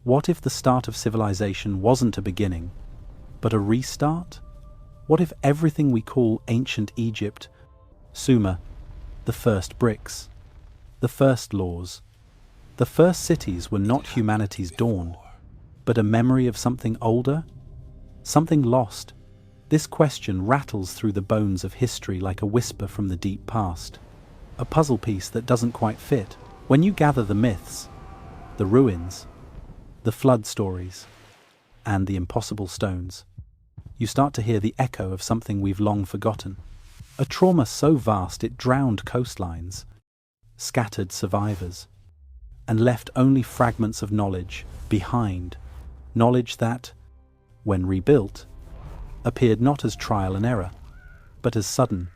What if the start of civilization wasn't a beginning, but a restart? What if everything we call ancient Egypt, Sumer, the first bricks, the first laws, the first cities were not humanity's dawn, but a memory of something older? Something lost? This question rattles through the bones of history like a whisper from the deep past. A puzzle piece that doesn't quite fit. When you gather the myths, the ruins, the flood stories, and the impossible stones, you start to hear the echo of something we've long forgotten. A trauma so vast it drowned coastlines, scattered survivors, and left only fragments of knowledge behind. Knowledge that, when rebuilt, appeared not as trial and error, but as sudden,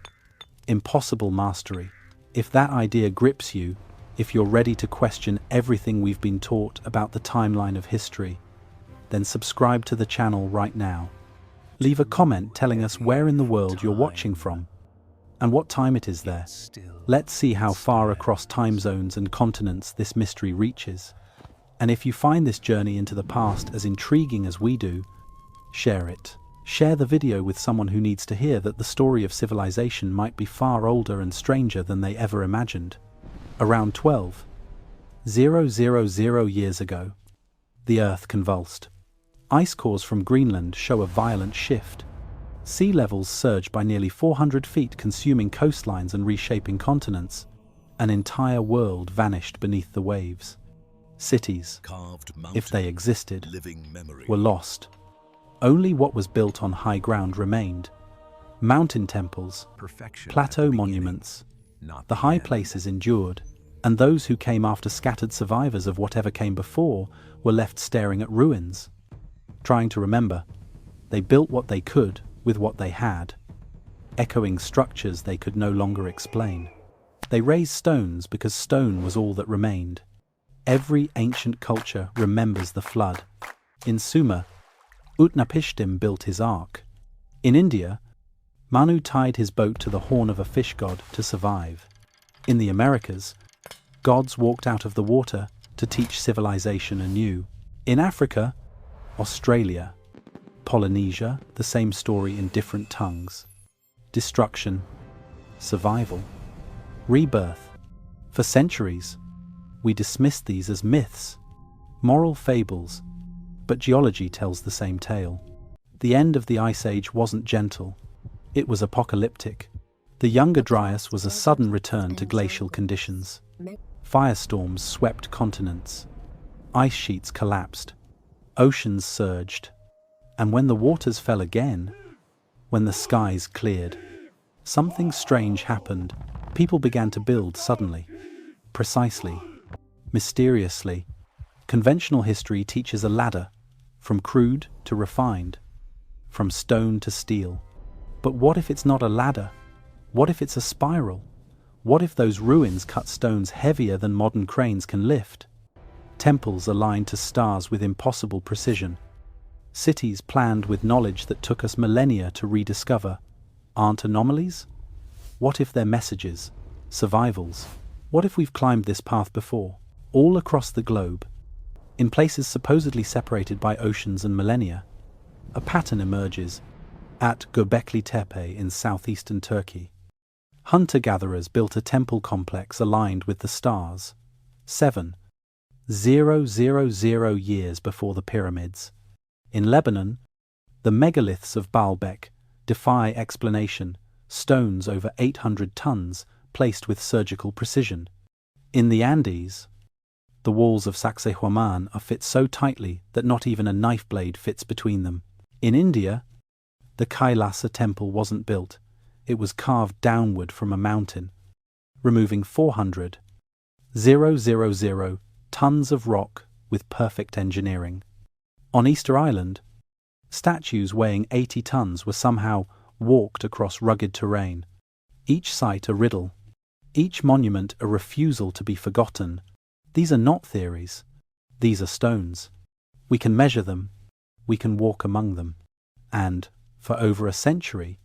impossible mastery. If that idea grips you, if you're ready to question everything we've been taught about the timeline of history, then subscribe to the channel right now. Leave a comment telling us where in the world you're watching from and what time it is there. Let's see how far across time zones and continents this mystery reaches. And if you find this journey into the past as intriguing as we do, share it. Share the video with someone who needs to hear that the story of civilization might be far older and stranger than they ever imagined. Around 12,000 years ago, the Earth convulsed. Ice cores from Greenland show a violent shift. Sea levels surged by nearly 400 feet, consuming coastlines and reshaping continents. An entire world vanished beneath the waves. Cities, if they existed, were lost. Only what was built on high ground remained. Mountain temples, plateau monuments, the high places endured, and those who came after, scattered survivors of whatever came before, were left staring at ruins. Trying to remember, they built what they could with what they had, echoing structures they could no longer explain. They raised stones because stone was all that remained. Every ancient culture remembers the flood. In Sumer, Utnapishtim built his ark. In India, Manu tied his boat to the horn of a fish god to survive. In the Americas, gods walked out of the water to teach civilization anew. In Africa, Australia, Polynesia, the same story in different tongues. Destruction, survival, rebirth. For centuries, we dismissed these as myths, moral fables, but geology tells the same tale. The end of the Ice Age wasn't gentle, it was apocalyptic. The Younger Dryas was a sudden return to glacial conditions. Firestorms swept continents, ice sheets collapsed, oceans surged, and when the waters fell again, when the skies cleared, something strange happened. People began to build suddenly, precisely, mysteriously. Conventional history teaches a ladder, from crude to refined, from stone to steel. But what if it's not a ladder? What if it's a spiral? What if those ruins cut stones heavier than modern cranes can lift? Temples aligned to stars with impossible precision. Cities planned with knowledge that took us millennia to rediscover. Aren't anomalies? What if they're messages, survivals? What if we've climbed this path before, all across the globe, in places supposedly separated by oceans and millennia? A pattern emerges at Göbekli Tepe in southeastern Turkey. Hunter-gatherers built a temple complex aligned with the stars, 7,000 years before the pyramids. In Lebanon, the megaliths of Baalbek defy explanation, stones over 800 tons placed with surgical precision. In the Andes, the walls of Sacsayhuaman are fit so tightly that not even a knife blade fits between them. In India, the Kailasa temple wasn't built, it was carved downward from a mountain, removing 400,000 tons of rock with perfect engineering. On Easter Island, statues weighing 80 tons were somehow walked across rugged terrain. Each site a riddle, each monument a refusal to be forgotten. These are not theories, these are stones. We can measure them, we can walk among them, and, for over a century,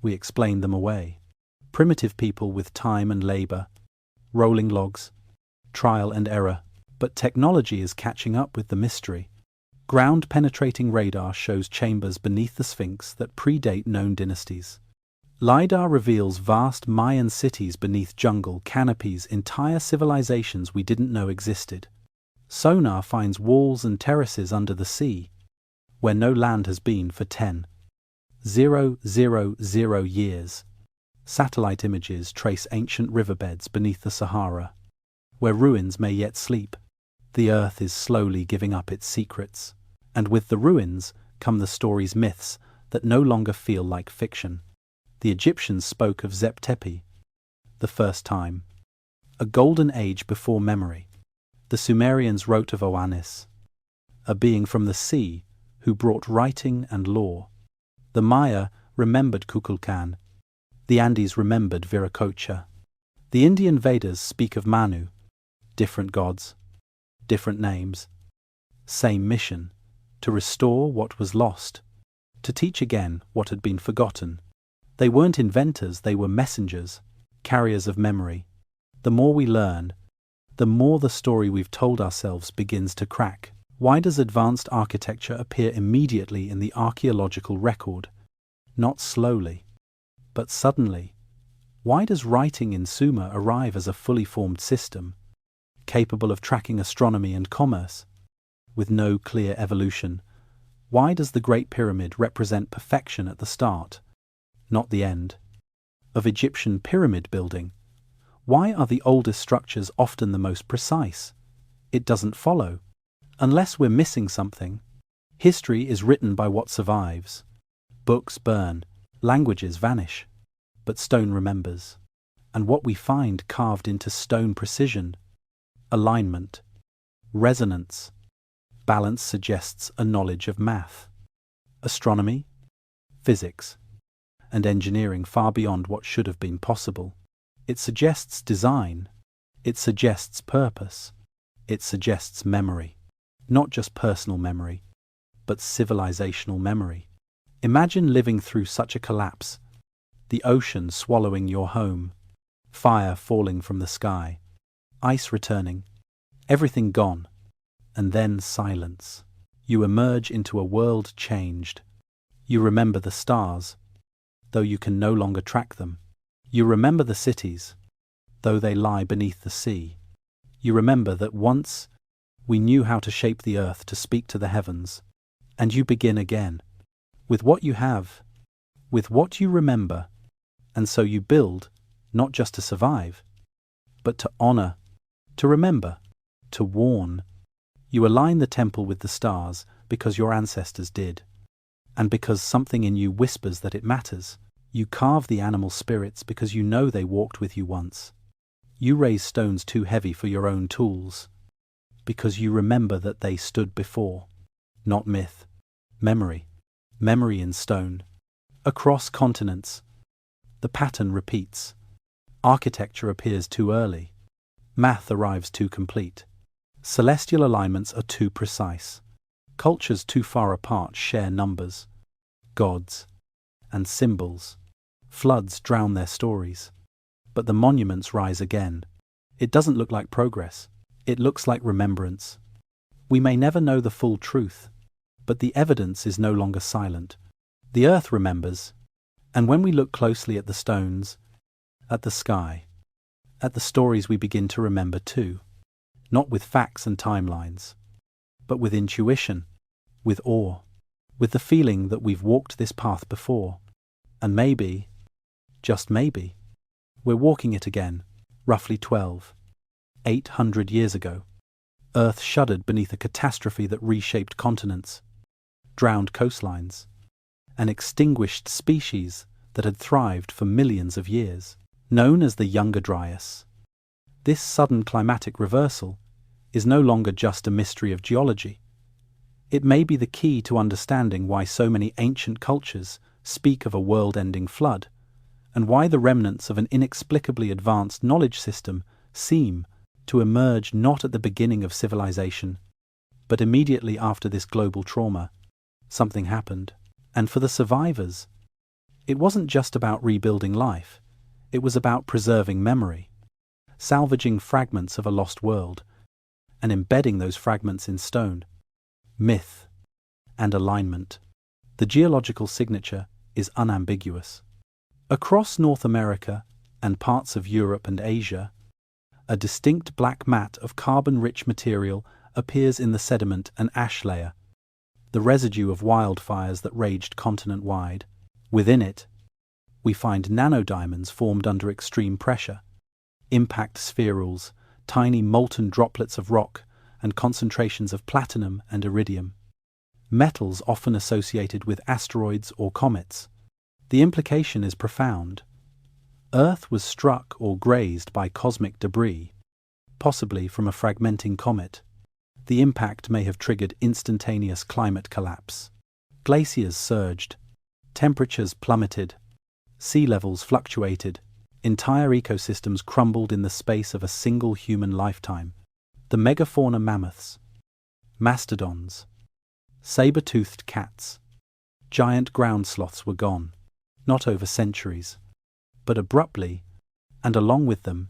we explained them away. Primitive people with time and labor, rolling logs, trial and error. But technology is catching up with the mystery. Ground-penetrating radar shows chambers beneath the Sphinx that predate known dynasties. LiDAR reveals vast Mayan cities beneath jungle canopies, entire civilizations we didn't know existed. Sonar finds walls and terraces under the sea, where no land has been for 10,000 years. Satellite images trace ancient riverbeds beneath the Sahara, where ruins may yet sleep. The Earth is slowly giving up its secrets, and with the ruins come the stories, myths that no longer feel like fiction. The Egyptians spoke of Zep-Tepi, the first time, a golden age before memory. The Sumerians wrote of Oannes, a being from the sea who brought writing and law. The Maya remembered Kukulkan. The Andes remembered Viracocha. The Indian Vedas speak of Manu, different gods, different names, same mission, to restore what was lost, to teach again what had been forgotten. They weren't inventors, they were messengers, carriers of memory. The more we learn, the more the story we've told ourselves begins to crack. Why does advanced architecture appear immediately in the archaeological record? Not slowly, but suddenly. Why does writing in Sumer arrive as a fully formed system, capable of tracking astronomy and commerce, with no clear evolution? Why does the Great Pyramid represent perfection at the start, not the end, of Egyptian pyramid building? Why are the oldest structures often the most precise? It doesn't follow. Unless we're missing something. History is written by what survives. Books burn, languages vanish, but stone remembers. And what we find carved into stone: precision, alignment, resonance, balance suggests a knowledge of math, astronomy, physics, and engineering far beyond what should have been possible. It suggests design, it suggests purpose, it suggests memory. Not just personal memory, but civilizational memory. Imagine living through such a collapse, the ocean swallowing your home, fire falling from the sky, ice returning, everything gone, and then silence. You emerge into a world changed. You remember the stars, though you can no longer track them. You remember the cities, though they lie beneath the sea. You remember that once we knew how to shape the earth to speak to the heavens, and you begin again, with what you have, with what you remember, and so you build, not just to survive, but to honor, to remember, to warn. You align the temple with the stars because your ancestors did, and because something in you whispers that it matters. You carve the animal spirits because you know they walked with you once. You raise stones too heavy for your own tools, because you remember that they stood before. Not myth, memory. Memory in stone. Across continents, the pattern repeats. Architecture appears too early. Math arrives too complete. Celestial alignments are too precise. Cultures too far apart share numbers, gods, and symbols. Floods drown their stories. But the monuments rise again. It doesn't look like progress. It looks like remembrance. We may never know the full truth, but the evidence is no longer silent. The earth remembers, and when we look closely at the stones, at the sky, at the stories, we begin to remember too. Not with facts and timelines, but with intuition, with awe, with the feeling that we've walked this path before. And maybe, just maybe, we're walking it again, roughly 800 years ago. Earth shuddered beneath a catastrophe that reshaped continents, drowned coastlines, and extinguished species that had thrived for millions of years. Known as the Younger Dryas, this sudden climatic reversal is no longer just a mystery of geology. It may be the key to understanding why so many ancient cultures speak of a world-ending flood, and why the remnants of an inexplicably advanced knowledge system seem to emerge not at the beginning of civilization, but immediately after this global trauma. Something happened, and for the survivors, it wasn't just about rebuilding life, it was about preserving memory, salvaging fragments of a lost world, and embedding those fragments in stone. Myth and alignment. The geological signature is unambiguous. Across North America and parts of Europe and Asia, a distinct black mat of carbon-rich material appears in the sediment and ash layer, the residue of wildfires that raged continent-wide. Within it, we find nanodiamonds formed under extreme pressure, impact spherules, tiny molten droplets of rock, and concentrations of platinum and iridium. Metals often associated with asteroids or comets. The implication is profound. Earth was struck or grazed by cosmic debris, possibly from a fragmenting comet. The impact may have triggered instantaneous climate collapse. Glaciers surged, temperatures plummeted, sea levels fluctuated, entire ecosystems crumbled in the space of a single human lifetime. The megafauna mammoths, mastodons, saber-toothed cats, giant ground sloths were gone, not over centuries, but abruptly, and along with them,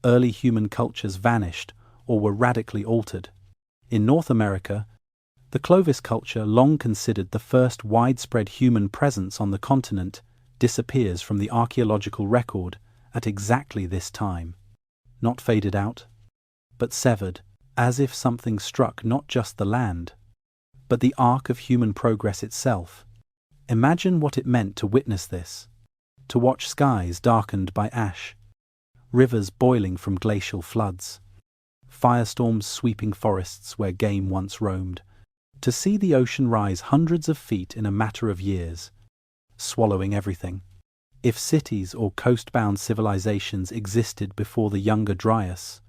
early human cultures vanished or were radically altered. In North America, the Clovis culture, long considered the first widespread human presence on the continent, disappears from the archaeological record at exactly this time. Not faded out, but severed, as if something struck not just the land, but the arc of human progress itself. Imagine what it meant to witness this, to watch skies darkened by ash, rivers boiling from glacial floods, firestorms sweeping forests where game once roamed, to see the ocean rise hundreds of feet in a matter of years, swallowing everything. If cities or coast-bound civilizations existed before the Younger Dryas,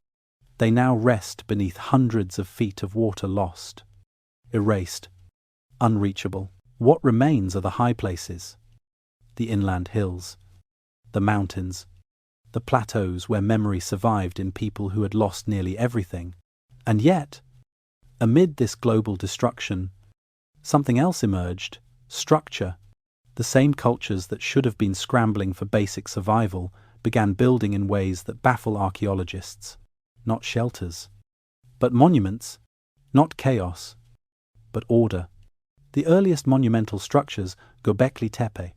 they now rest beneath hundreds of feet of water lost, erased, unreachable. What remains are the high places, the inland hills, the mountains, the plateaus where memory survived in people who had lost nearly everything. And yet, amid this global destruction, something else emerged: structure. The same cultures that should have been scrambling for basic survival began building in ways that baffle archaeologists. Not shelters, but monuments. Not chaos, but order. The earliest monumental structures, Göbekli Tepe,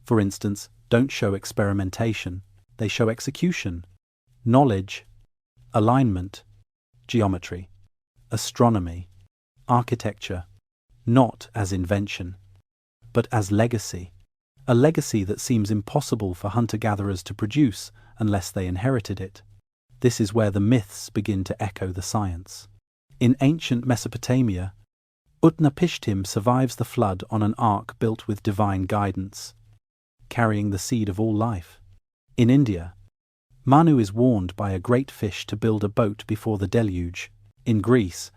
for instance, don't show experimentation, they show execution, knowledge, alignment, geometry, astronomy, architecture, not as invention, but as legacy, a legacy that seems impossible for hunter-gatherers to produce unless they inherited it. This is where the myths begin to echo the science. In ancient Mesopotamia, Utnapishtim survives the flood on an ark built with divine guidance, carrying the seed of all life. In India, Manu is warned by a great fish to build a boat before the deluge. In Greece,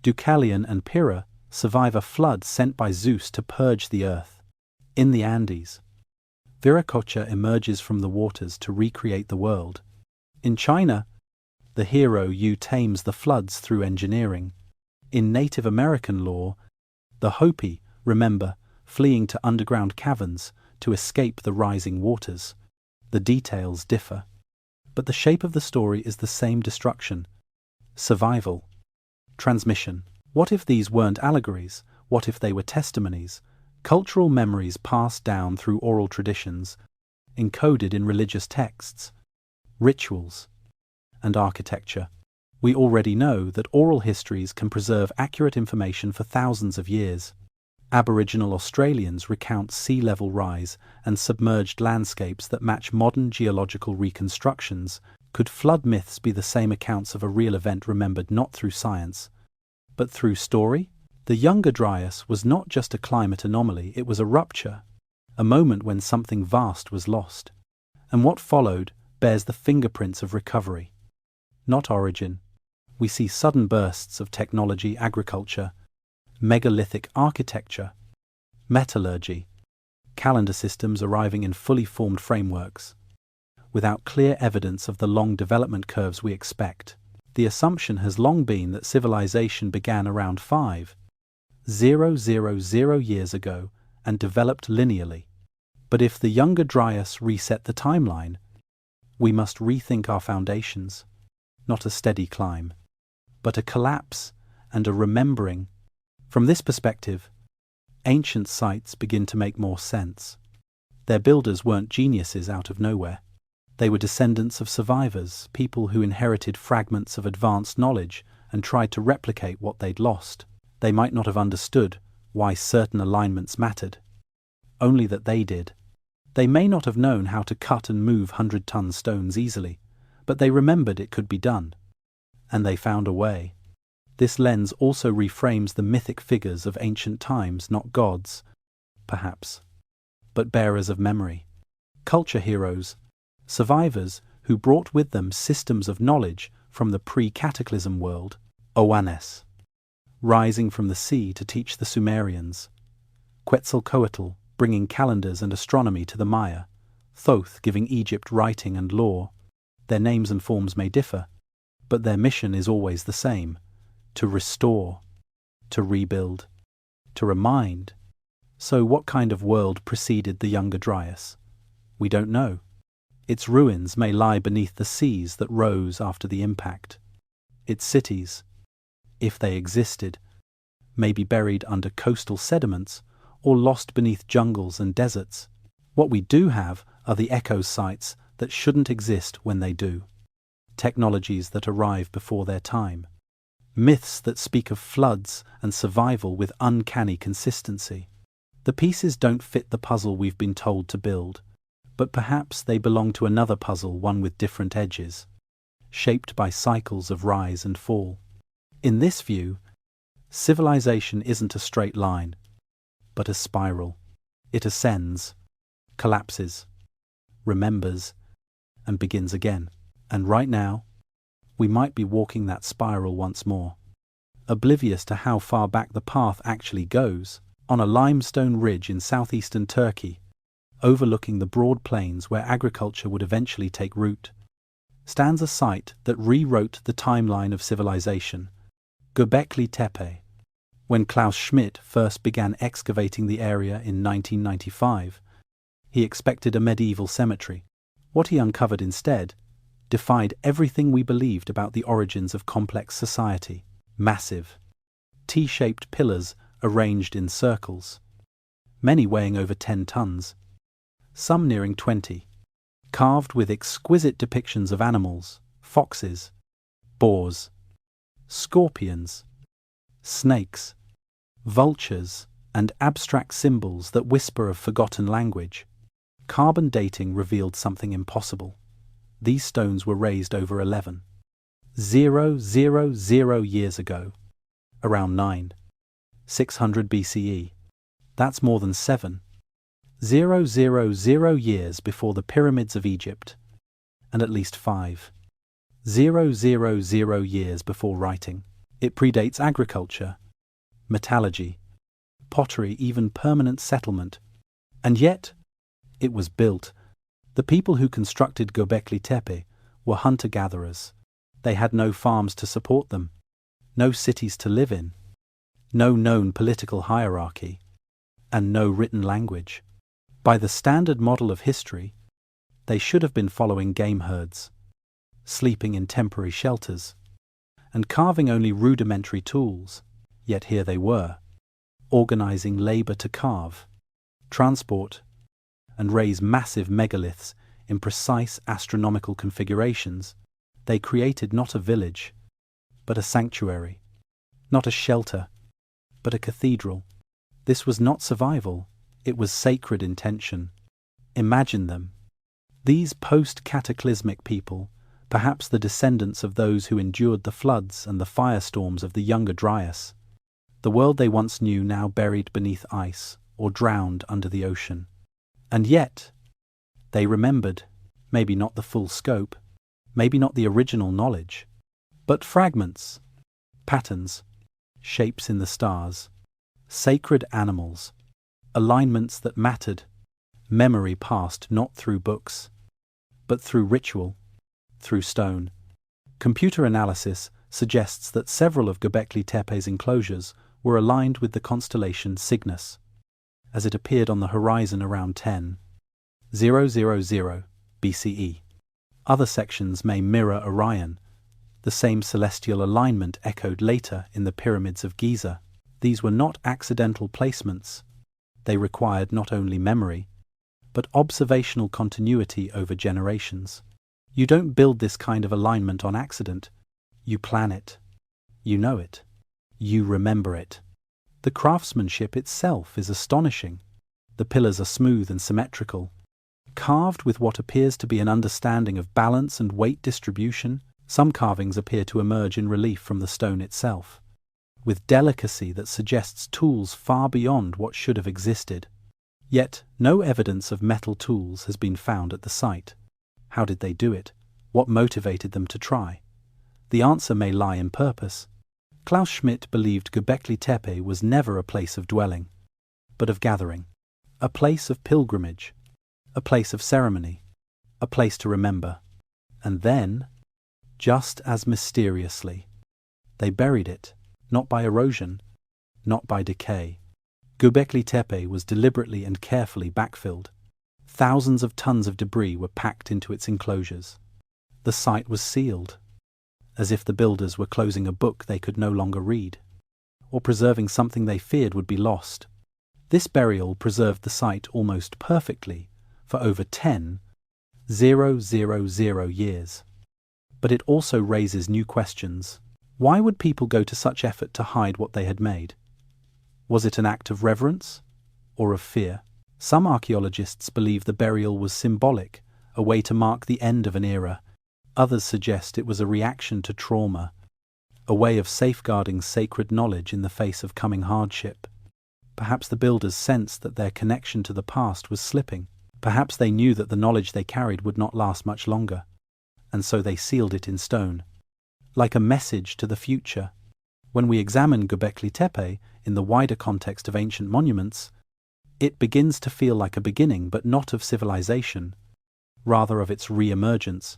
Deucalion and Pyrrha survive a flood sent by Zeus to purge the earth. In the Andes, Viracocha emerges from the waters to recreate the world. In China, the hero Yu tames the floods through engineering. In Native American lore, the Hopi, remember, fleeing to underground caverns to escape the rising waters. The details differ, but the shape of the story is the same: destruction, survival, transmission. What if these weren't allegories? What if they were testimonies, cultural memories passed down through oral traditions, encoded in religious texts, rituals, and architecture? We already know that oral histories can preserve accurate information for thousands of years. Aboriginal Australians recount sea level rise and submerged landscapes that match modern geological reconstructions. Could flood myths be the same accounts of a real event remembered not through science, but through story? The Younger Dryas was not just a climate anomaly, it was a rupture, a moment when something vast was lost. And what followed bears the fingerprints of recovery. Not origin. We see sudden bursts of technology, agriculture, megalithic architecture, metallurgy, calendar systems arriving in fully formed frameworks, without clear evidence of the long development curves we expect. The assumption has long been that civilization began around 5,000 years ago and developed linearly. But if the Younger Dryas reset the timeline, we must rethink our foundations. Not a steady climb, but a collapse and a remembering. From this perspective, ancient sites begin to make more sense. Their builders weren't geniuses out of nowhere. They were descendants of survivors, people who inherited fragments of advanced knowledge and tried to replicate what they'd lost. They might not have understood why certain alignments mattered, only that they did. They may not have known how to cut and move 100-ton stones easily, but they remembered it could be done. And they found a way. This lens also reframes the mythic figures of ancient times, not gods, perhaps, but bearers of memory, culture heroes, survivors who brought with them systems of knowledge from the pre-cataclysm world, Oannes, rising from the sea to teach the Sumerians, Quetzalcoatl bringing calendars and astronomy to the Maya, Thoth giving Egypt writing and law. Their names and forms may differ, but their mission is always the same: to restore, to rebuild, to remind. So what kind of world preceded the Younger Dryas? We don't know. Its ruins may lie beneath the seas that rose after the impact. Its cities, if they existed, may be buried under coastal sediments or lost beneath jungles and deserts. What we do have are the echo sites that shouldn't exist when they do. Technologies that arrive before their time. Myths that speak of floods and survival with uncanny consistency. The pieces don't fit the puzzle we've been told to build, but perhaps they belong to another puzzle, one with different edges, shaped by cycles of rise and fall. In this view, civilization isn't a straight line, but a spiral. It ascends, collapses, remembers, and begins again. And right now, we might be walking that spiral once more, oblivious to how far back the path actually goes. On a limestone ridge in southeastern Turkey, overlooking the broad plains where agriculture would eventually take root, stands a site that rewrote the timeline of civilization, Göbekli Tepe. When Klaus Schmidt first began excavating the area in 1995, he expected a medieval cemetery. What he uncovered instead defied everything we believed about the origins of complex society. Massive, T-shaped pillars arranged in circles, many weighing over 10 tons, some nearing 20, carved with exquisite depictions of animals, foxes, boars, scorpions, snakes, vultures, and abstract symbols that whisper of forgotten language. Carbon dating revealed something impossible. These stones were raised over 11,000 years ago, around 9,600 BCE. That's more than 7,000 years before the pyramids of Egypt, and at least 5,000 years before writing. It predates agriculture, metallurgy, pottery, even permanent settlement. And yet, it was built. The people who constructed Göbekli Tepe were hunter-gatherers. They had no farms to support them, no cities to live in, no known political hierarchy, and no written language. By the standard model of history, they should have been following game herds, sleeping in temporary shelters, and carving only rudimentary tools. Yet here they were, organizing labor to carve, transport, and raise massive megaliths in precise astronomical configurations. They created not a village, but a sanctuary, not a shelter, but a cathedral. This was not survival, it was sacred intention. Imagine them. These post-cataclysmic people, perhaps the descendants of those who endured the floods and the firestorms of the Younger Dryas. The world they once knew now buried beneath ice or drowned under the ocean. And yet, they remembered, maybe not the full scope, maybe not the original knowledge, but fragments, patterns, shapes in the stars, sacred animals, alignments that mattered, memory passed not through books, but through ritual, through stone. Computer analysis suggests that several of Göbekli Tepe's enclosures were aligned with the constellation Cygnus, as it appeared on the horizon around 10,000 BCE. Other sections may mirror Orion, The same celestial alignment echoed later in the pyramids of Giza. These were not accidental placements. They required not only memory, but observational continuity over generations. You don't build this kind of alignment on accident. You plan it. You know it. You remember it. The craftsmanship itself is astonishing. The pillars are smooth and symmetrical, carved with what appears to be an understanding of balance and weight distribution. Some carvings appear to emerge in relief from the stone itself, with delicacy that suggests tools far beyond what should have existed. Yet, no evidence of metal tools has been found at the site. How did they do it? What motivated them to try? The answer may lie in purpose. Klaus Schmidt believed Göbekli Tepe was never a place of dwelling, but of gathering, a place of pilgrimage, a place of ceremony, a place to remember. And then, just as mysteriously, they buried it, not by erosion, not by decay. Göbekli Tepe was deliberately and carefully backfilled. Thousands of tons of debris were packed into its enclosures. The site was sealed, as if the builders were closing a book they could no longer read, or preserving something they feared would be lost. This burial preserved the site almost perfectly for over 10,000 years. But it also raises new questions. Why would people go to such effort to hide what they had made? Was it an act of reverence or of fear? Some archaeologists believe the burial was symbolic, a way to mark the end of an era. Others suggest it was a reaction to trauma, a way of safeguarding sacred knowledge in the face of coming hardship. Perhaps the builders sensed that their connection to the past was slipping. Perhaps they knew that the knowledge they carried would not last much longer, and so they sealed it in stone, like a message to the future. When we examine Göbekli Tepe in the wider context of ancient monuments, it begins to feel like a beginning, but not of civilization, rather of its re-emergence.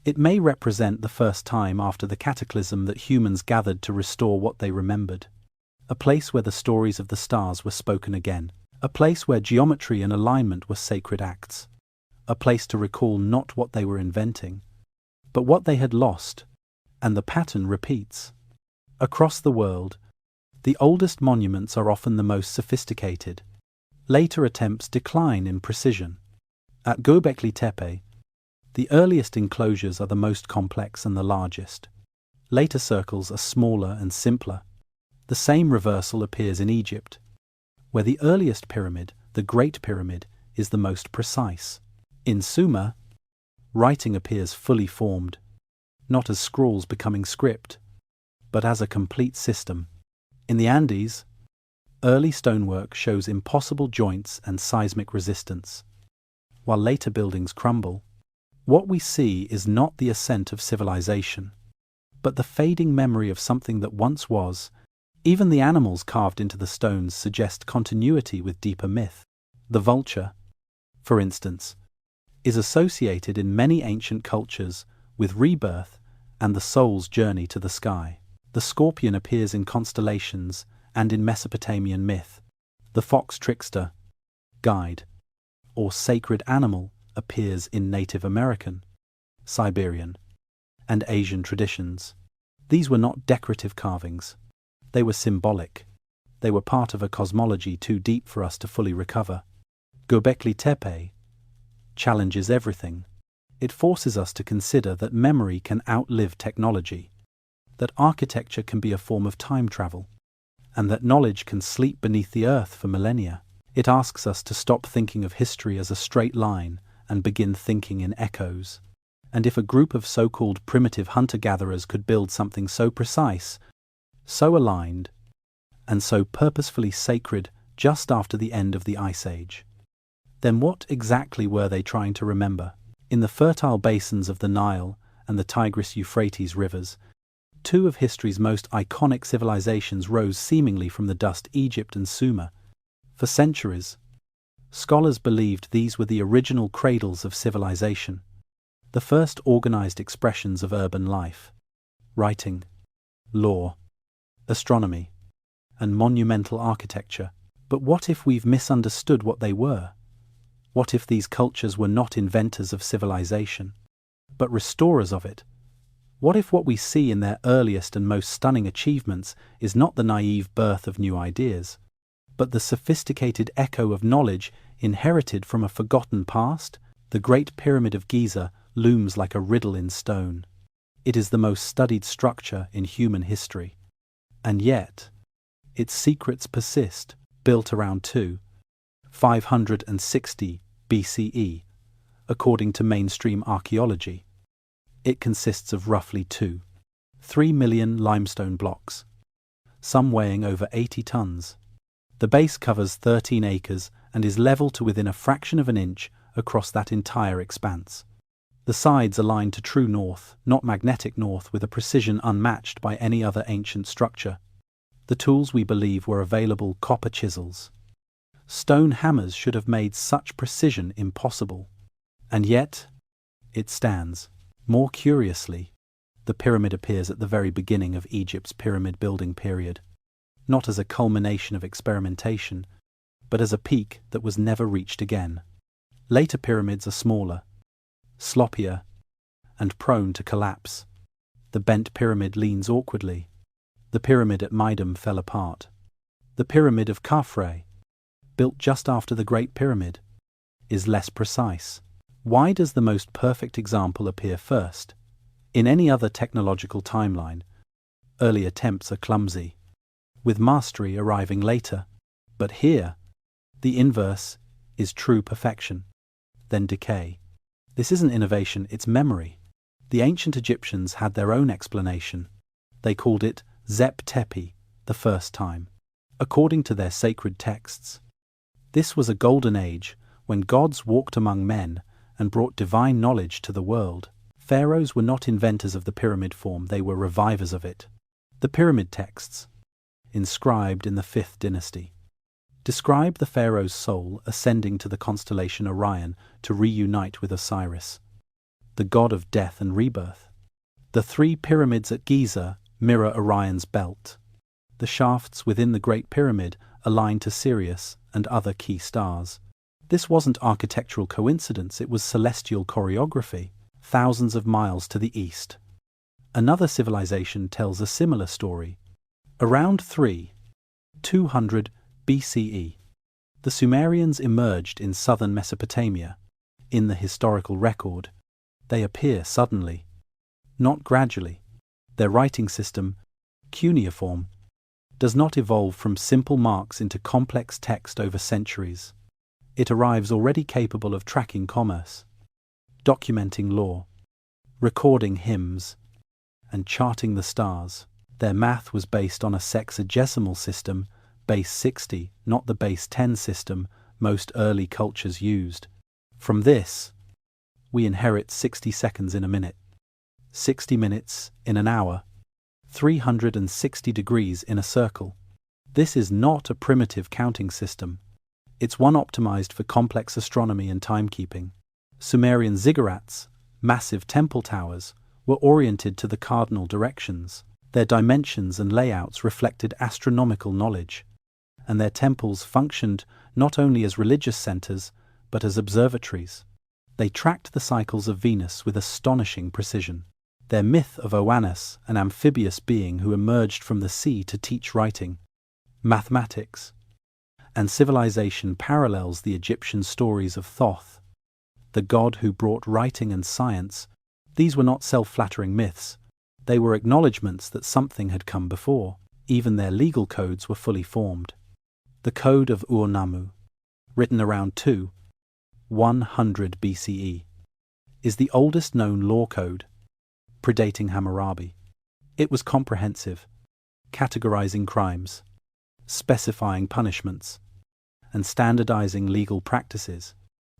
It may represent the first time after the cataclysm that humans gathered to restore what they remembered. A place where the stories of the stars were spoken again. A place where geometry and alignment were sacred acts. A place to recall not what they were inventing, but what they had lost, and the pattern repeats. Across the world, the oldest monuments are often the most sophisticated. Later attempts decline in precision. At Göbekli Tepe, the earliest enclosures are the most complex and the largest. Later circles are smaller and simpler. The same reversal appears in Egypt, where the earliest pyramid, the Great Pyramid, is the most precise. In Sumer, writing appears fully formed, not as scrawls becoming script, but as a complete system. In the Andes, early stonework shows impossible joints and seismic resistance. While later buildings crumble, what we see is not the ascent of civilization, but the fading memory of something that once was. Even the animals carved into the stones suggest continuity with deeper myth. The vulture, for instance, is associated in many ancient cultures with rebirth and the soul's journey to the sky. The scorpion appears in constellations and in Mesopotamian myth. The fox trickster, guide, or sacred animal appears in Native American, Siberian, and Asian traditions. These were not decorative carvings. They were symbolic. They were part of a cosmology too deep for us to fully recover. Göbekli Tepe challenges everything. It forces us to consider that memory can outlive technology, that architecture can be a form of time travel, and that knowledge can sleep beneath the earth for millennia. It asks us to stop thinking of history as a straight line and begin thinking in echoes. And if a group of so-called primitive hunter-gatherers could build something so precise, so aligned, and so purposefully sacred just after the end of the Ice Age, then what exactly were they trying to remember? In the fertile basins of the Nile and the Tigris-Euphrates rivers, two of history's most iconic civilizations rose seemingly from the dust: Egypt and Sumer. For centuries, scholars believed these were the original cradles of civilization, the first organized expressions of urban life, writing, law, astronomy, and monumental architecture. But what if we've misunderstood what they were? What if these cultures were not inventors of civilization, but restorers of it? What if what we see in their earliest and most stunning achievements is not the naive birth of new ideas, but the sophisticated echo of knowledge inherited from a forgotten past? The Great Pyramid of Giza looms like a riddle in stone. It is the most studied structure in human history. And yet, its secrets persist. Built around 560 BCE, according to mainstream archaeology. It consists of roughly 3 million limestone blocks, some weighing over 80 tons. The base covers 13 acres and is level to within a fraction of an inch across that entire expanse. The sides align to true north, not magnetic north, with a precision unmatched by any other ancient structure. The tools we believe were available: copper chisels. Stone hammers should have made such precision impossible. And yet, it stands. More curiously, the pyramid appears at the very beginning of Egypt's pyramid building period, not as a culmination of experimentation, but as a peak that was never reached again. Later pyramids are smaller, sloppier, and prone to collapse. The bent pyramid leans awkwardly. The pyramid at Meidum fell apart. The pyramid of Khafre, built just after the Great Pyramid, is less precise. Why does the most perfect example appear first? In any other technological timeline, early attempts are clumsy, with mastery arriving later. But here, the inverse is true perfection, then decay. This isn't innovation, it's memory. The ancient Egyptians had their own explanation. They called it Zep Tepi, the first time, according to their sacred texts. This was a golden age when gods walked among men and brought divine knowledge to the world. Pharaohs were not inventors of the pyramid form, they were revivers of it. The pyramid texts, inscribed in the 5th dynasty, describe the pharaoh's soul ascending to the constellation Orion to reunite with Osiris, the god of death and rebirth. The 3 pyramids at Giza mirror Orion's belt. The shafts within the Great Pyramid align to Sirius and other key stars. This wasn't architectural coincidence, it was celestial choreography, thousands of miles to the east. Another civilization tells a similar story. Around 200 BCE, the Sumerians emerged in southern Mesopotamia. In the historical record, they appear suddenly, not gradually. Their writing system, cuneiform, does not evolve from simple marks into complex text over centuries. It arrives already capable of tracking commerce, documenting law, recording hymns, and charting the stars. Their math was based on a sexagesimal system, base 60, not the base 10 system most early cultures used. From this, we inherit 60 seconds in a minute, 60 minutes in an hour, 360 degrees in a circle. This is not a primitive counting system. It's one optimized for complex astronomy and timekeeping. Sumerian ziggurats, massive temple towers, were oriented to the cardinal directions. Their dimensions and layouts reflected astronomical knowledge, and their temples functioned not only as religious centers, but as observatories. They tracked the cycles of Venus with astonishing precision. Their myth of Oannes, an amphibious being who emerged from the sea to teach writing, mathematics, and civilization parallels the Egyptian stories of Thoth, the god who brought writing and science. These were not self-flattering myths. They were acknowledgments that something had come before. Even their legal codes were fully formed. The Code of Ur-Nammu, written around 100 BCE, is the oldest known law code, predating Hammurabi. It was comprehensive, categorizing crimes, specifying punishments, and standardizing legal practices.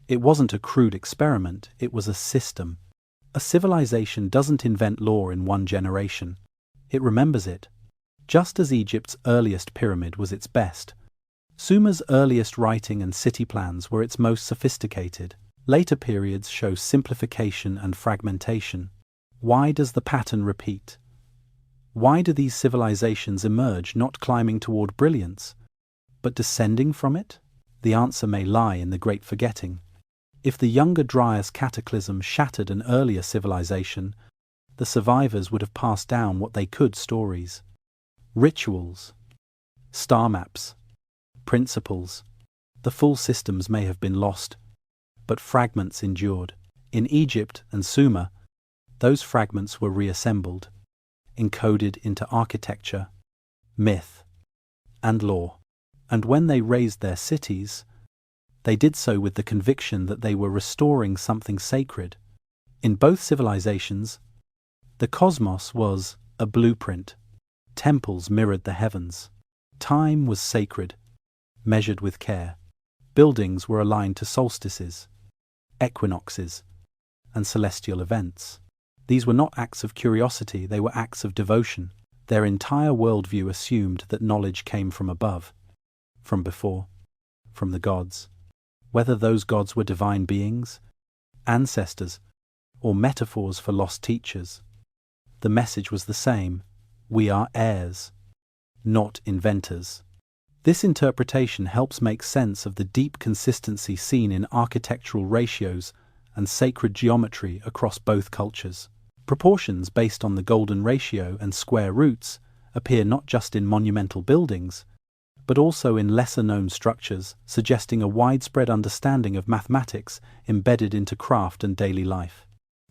It wasn't a crude experiment, it was a system. A civilization doesn't invent law in one generation. It remembers it. Just as Egypt's earliest pyramid was its best, Sumer's earliest writing and city plans were its most sophisticated. Later periods show simplification and fragmentation. Why does the pattern repeat? Why do these civilizations emerge not climbing toward brilliance, but descending from it? The answer may lie in the great forgetting. If the Younger Dryas cataclysm shattered an earlier civilization, the the survivors would have passed down what they could: stories, rituals, star maps, principles. The full systems may have been lost, but fragments endured. In Egypt and Sumer, those fragments were reassembled, encoded into architecture, myth, and lore. And when they raised their cities, they did so with the conviction that they were restoring something sacred. In both civilizations, the cosmos was a blueprint. Temples mirrored the heavens. Time was sacred, measured with care. Buildings were aligned to solstices, equinoxes, and celestial events. These were not acts of curiosity, they were acts of devotion. Their entire worldview assumed that knowledge came from above, from before, from the gods. Whether those gods were divine beings, ancestors, or metaphors for lost teachers, the message was the same: we are heirs, not inventors. This interpretation helps make sense of the deep consistency seen in architectural ratios and sacred geometry across both cultures. Proportions based on the golden ratio and square roots appear not just in monumental buildings, but also in lesser-known structures, suggesting a widespread understanding of mathematics embedded into craft and daily life.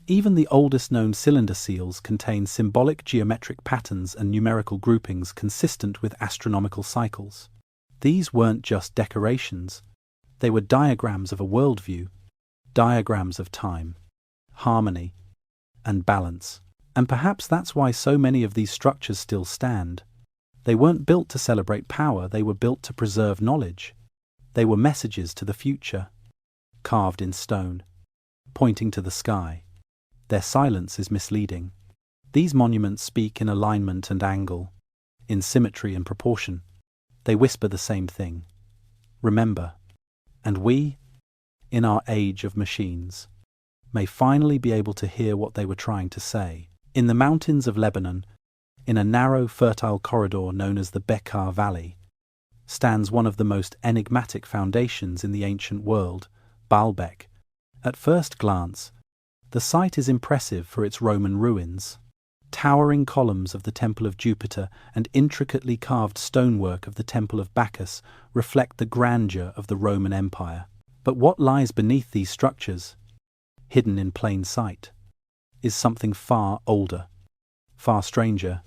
Even the oldest known cylinder seals contain symbolic geometric patterns and numerical groupings consistent with astronomical cycles. These weren't just decorations, they were diagrams of a worldview, diagrams of time, harmony, and balance. And perhaps that's why so many of these structures still stand. They weren't built to celebrate power, they were built to preserve knowledge. They were messages to the future, carved in stone, pointing to the sky. Their silence is misleading. These monuments speak in alignment and angle, in symmetry and proportion. They whisper the same thing: remember. And we, in our age of machines, may finally be able to hear what they were trying to say. In the mountains of Lebanon, in a narrow, fertile corridor known as the Bekaa Valley, stands one of the most enigmatic foundations in the ancient world, Baalbek. At first glance, the site is impressive for its Roman ruins. Towering columns of the Temple of Jupiter and intricately carved stonework of the Temple of Bacchus reflect the grandeur of the Roman Empire. But what lies beneath these structures, hidden in plain sight, is something far older, far stranger,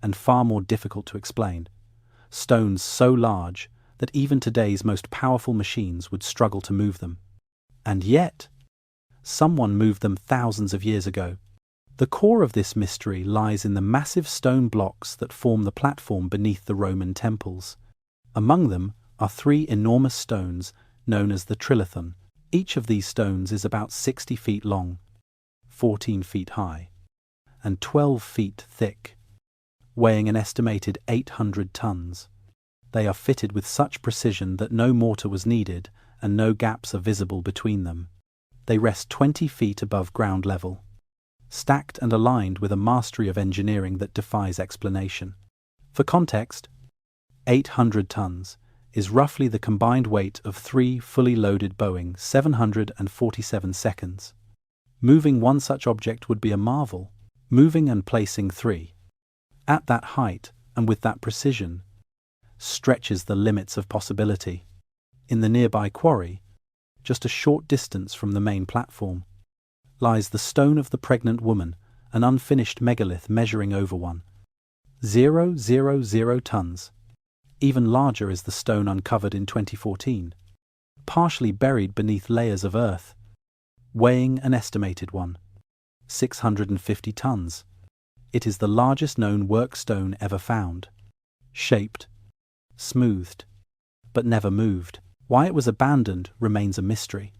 and far more difficult to explain. Stones so large that even today's most powerful machines would struggle to move them. And yet, someone moved them thousands of years ago. The core of this mystery lies in the massive stone blocks that form the platform beneath the Roman temples. Among them are 3 enormous stones known as the trilithon. Each of these stones is about 60 feet long, 14 feet high, and 12 feet thick, weighing an estimated 800 tons. They are fitted with such precision that no mortar was needed and no gaps are visible between them. They rest 20 feet above ground level, stacked and aligned with a mastery of engineering that defies explanation. For context, 800 tons is roughly the combined weight of 3 fully loaded Boeing 747 seconds. Moving one such object would be a marvel. Moving and placing 3 at that height and with that precision stretches the limits of possibility. In the nearby quarry, just a short distance from the main platform, lies the stone of the pregnant woman, an unfinished megalith measuring over 1,000 tons. Even larger is the stone uncovered in 2014, partially buried beneath layers of earth, weighing an estimated 650 tons. It is the largest known work stone ever found, shaped, smoothed, but never moved. Why it was abandoned remains a mystery.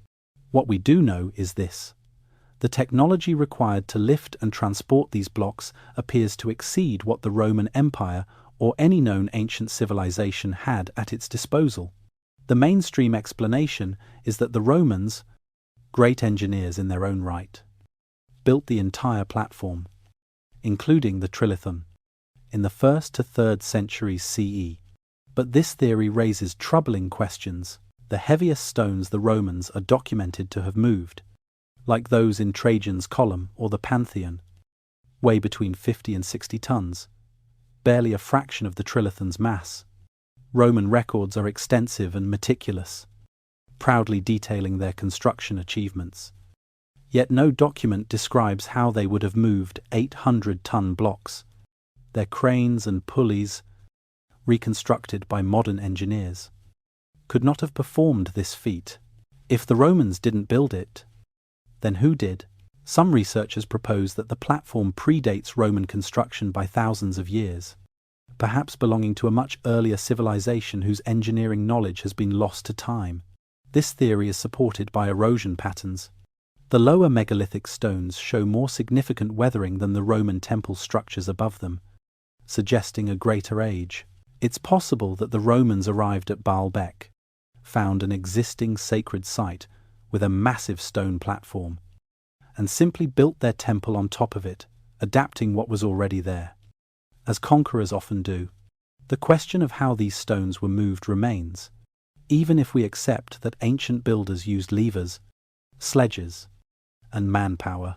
What we do know is this: the technology required to lift and transport these blocks appears to exceed what the Roman Empire or any known ancient civilization had at its disposal. The mainstream explanation is that the Romans, great engineers in their own right, built the entire platform, including the trilithon, in the 1st to 3rd centuries CE. But this theory raises troubling questions. The heaviest stones the Romans are documented to have moved, like those in Trajan's column or the Pantheon, weigh between 50 and 60 tons, barely a fraction of the trilithon's mass. Roman records are extensive and meticulous, proudly detailing their construction achievements. Yet no document describes how they would have moved 800-ton blocks. Their cranes and pulleys, reconstructed by modern engineers, could not have performed this feat. If the Romans didn't build it, then who did? Some researchers propose that the platform predates Roman construction by thousands of years, perhaps belonging to a much earlier civilization whose engineering knowledge has been lost to time. This theory is supported by erosion patterns. The lower megalithic stones show more significant weathering than the Roman temple structures above them, suggesting a greater age. It's possible that the Romans arrived at Baalbek, found an existing sacred site with a massive stone platform, and simply built their temple on top of it, adapting what was already there. As conquerors often do, the question of how these stones were moved remains, even if we accept that ancient builders used levers, sledges, and manpower.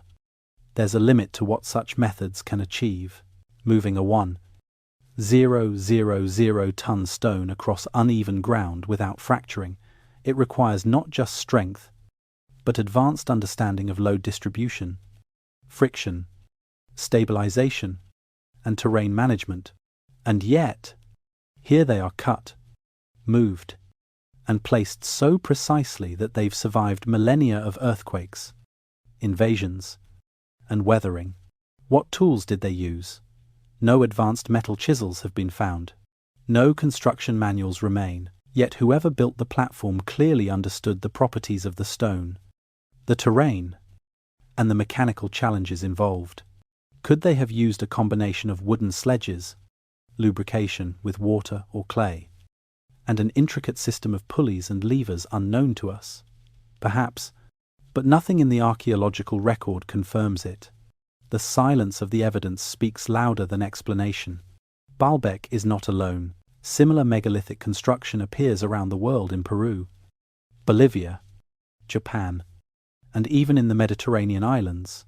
There's a limit to what such methods can achieve. Moving a 1,000-ton stone across uneven ground without fracturing, it requires not just strength, but advanced understanding of load distribution, friction, stabilization, and terrain management. And yet, here they are cut, moved, and placed so precisely that they've survived millennia of earthquakes, invasions, and weathering. What tools did they use? No advanced metal chisels have been found. No construction manuals remain. Yet whoever built the platform clearly understood the properties of the stone, the terrain, and the mechanical challenges involved. Could they have used a combination of wooden sledges, lubrication with water or clay, and an intricate system of pulleys and levers unknown to us? Perhaps, but nothing in the archaeological record confirms it. The silence of the evidence speaks louder than explanation. Baalbek is not alone. Similar megalithic construction appears around the world in Peru, Bolivia, Japan, and even in the Mediterranean islands.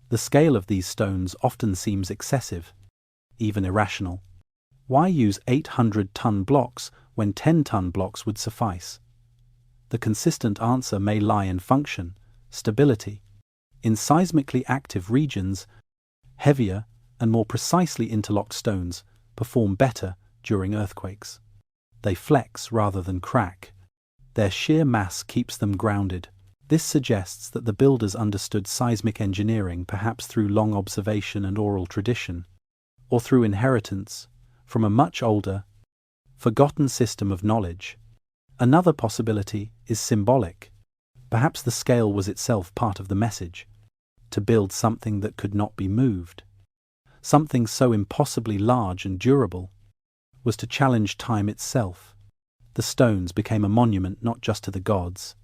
The scale of these stones often seems excessive, even irrational. Why use 800-ton blocks when 10-ton blocks would suffice? The consistent answer may lie in function, stability. In seismically active regions, heavier and more precisely interlocked stones perform better during earthquakes. They flex rather than crack. Their sheer mass keeps them grounded. This suggests that the builders understood seismic engineering perhaps through long observation and oral tradition, or through inheritance from a much older, forgotten system of knowledge. Another possibility is symbolic. Perhaps the scale was itself part of the message, to build something that could not be moved. Something so impossibly large and durable was to challenge time itself. The stones became a monument not just to the gods,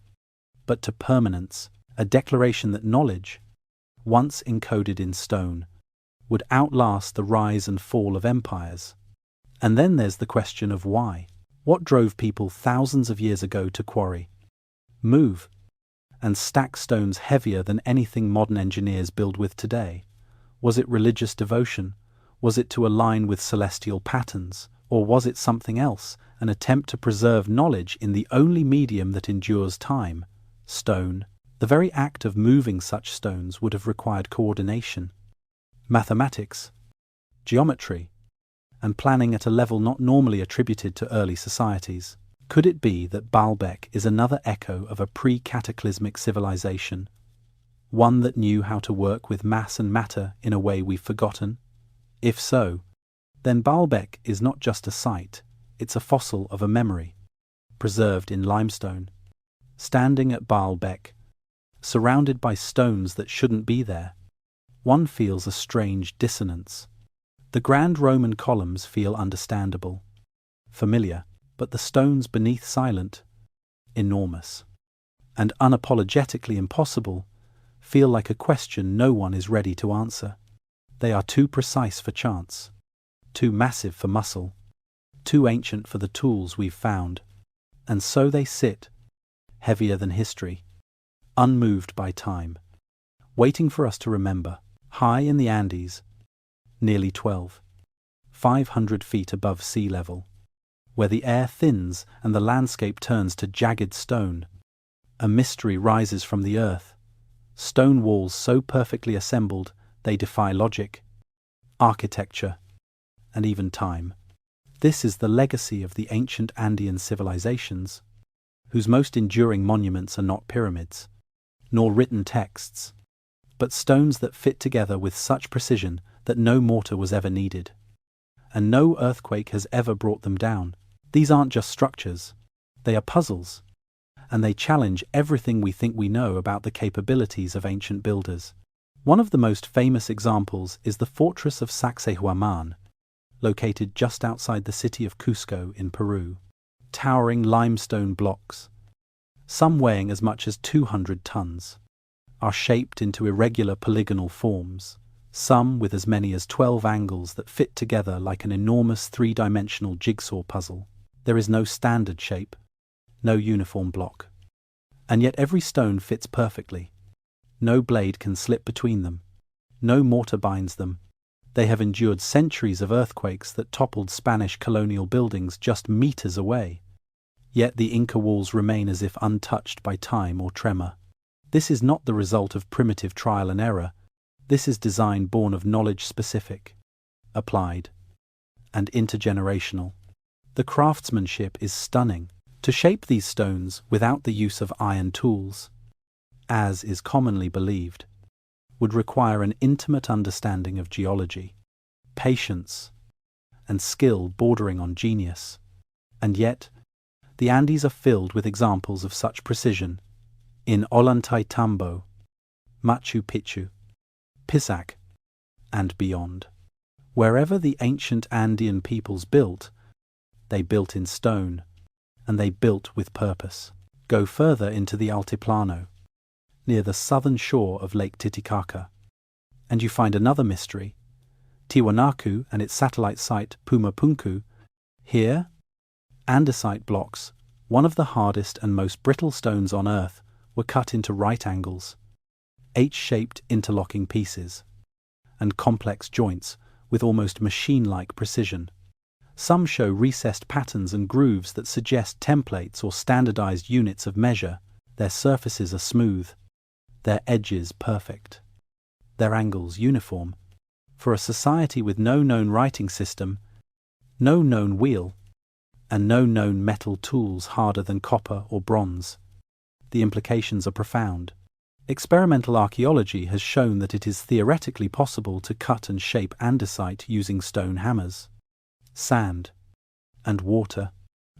but to permanence, a declaration that knowledge, once encoded in stone, would outlast the rise and fall of empires. And then there's the question of why. What drove people thousands of years ago to quarry, move, and stack stones heavier than anything modern engineers build with today? Was it religious devotion? Was it to align with celestial patterns? Or was it something else, an attempt to preserve knowledge in the only medium that endures time, stone? The very act of moving such stones would have required coordination, mathematics, geometry, and planning at a level not normally attributed to early societies. Could it be that Baalbek is another echo of a pre-cataclysmic civilization, one that knew how to work with mass and matter in a way we've forgotten? If so, then Baalbek is not just a site, it's a fossil of a memory, preserved in limestone. Standing at Baalbek, surrounded by stones that shouldn't be there, one feels a strange dissonance. The grand Roman columns feel understandable, familiar, but the stones beneath silent, enormous, and unapologetically impossible, feel like a question no one is ready to answer. They are too precise for chance, too massive for muscle, too ancient for the tools we've found, and so they sit, heavier than history, unmoved by time, waiting for us to remember. High in the Andes, nearly 12,500 feet above sea level, where the air thins and the landscape turns to jagged stone. A mystery rises from the earth. Stone walls so perfectly assembled they defy logic, architecture, and even time. This is the legacy of the ancient Andean civilizations, whose most enduring monuments are not pyramids, nor written texts, but stones that fit together with such precision that no mortar was ever needed. And no earthquake has ever brought them down. These aren't just structures, they are puzzles, and they challenge everything we think we know about the capabilities of ancient builders. One of the most famous examples is the fortress of Sacsayhuaman, located just outside the city of Cusco in Peru. Towering limestone blocks, some weighing as much as 200 tons, are shaped into irregular polygonal forms, some with as many as 12 angles that fit together like an enormous three-dimensional jigsaw puzzle. There is no standard shape, no uniform block, and yet every stone fits perfectly. No blade can slip between them, no mortar binds them. They have endured centuries of earthquakes that toppled Spanish colonial buildings just meters away. Yet the Inca walls remain as if untouched by time or tremor. This is not the result of primitive trial and error. This is design born of knowledge specific, applied, and intergenerational. The craftsmanship is stunning. To shape these stones without the use of iron tools, as is commonly believed, would require an intimate understanding of geology, patience, and skill bordering on genius. And yet, the Andes are filled with examples of such precision in Ollantaytambo, Machu Picchu, Pisac, and beyond. Wherever the ancient Andean peoples built, they built in stone, and they built with purpose. Go further into the Altiplano, near the southern shore of Lake Titicaca, and you find another mystery, Tiwanaku and its satellite site Pumapunku. Here, andesite blocks, one of the hardest and most brittle stones on Earth, were cut into right angles, H-shaped interlocking pieces, and complex joints with almost machine-like precision. Some show recessed patterns and grooves that suggest templates or standardized units of measure. Their surfaces are smooth, their edges perfect, their angles uniform. For a society with no known writing system, no known wheel, and no known metal tools harder than copper or bronze, the implications are profound. Experimental archaeology has shown that it is theoretically possible to cut and shape andesite using stone hammers, sand, and water.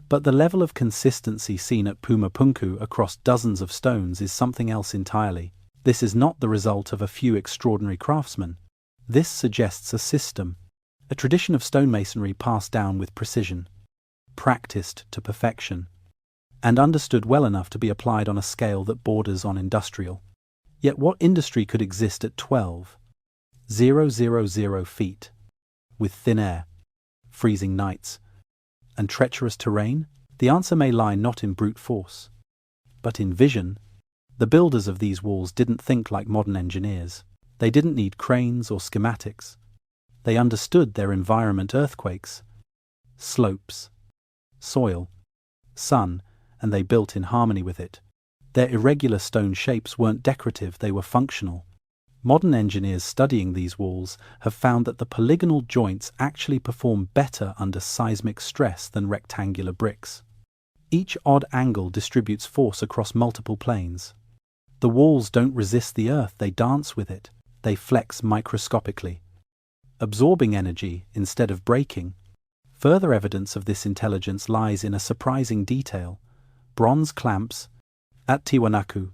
But the level of consistency seen at Pumapunku across dozens of stones is something else entirely. This is not the result of a few extraordinary craftsmen. This suggests a system, a tradition of stonemasonry passed down with precision, practiced to perfection, and understood well enough to be applied on a scale that borders on industrial. Yet what industry could exist at 12,000 feet, with thin air, freezing nights, and treacherous terrain? The answer may lie not in brute force, but in vision. The builders of these walls didn't think like modern engineers. They didn't need cranes or schematics. They understood their environment: earthquakes, slopes, soil, sun, and they built in harmony with it. Their irregular stone shapes weren't decorative, they were functional. Modern engineers studying these walls have found that the polygonal joints actually perform better under seismic stress than rectangular bricks. Each odd angle distributes force across multiple planes. The walls don't resist the earth, they dance with it. They flex microscopically, absorbing energy instead of breaking. Further evidence of this intelligence lies in a surprising detail: bronze clamps at Tiwanaku.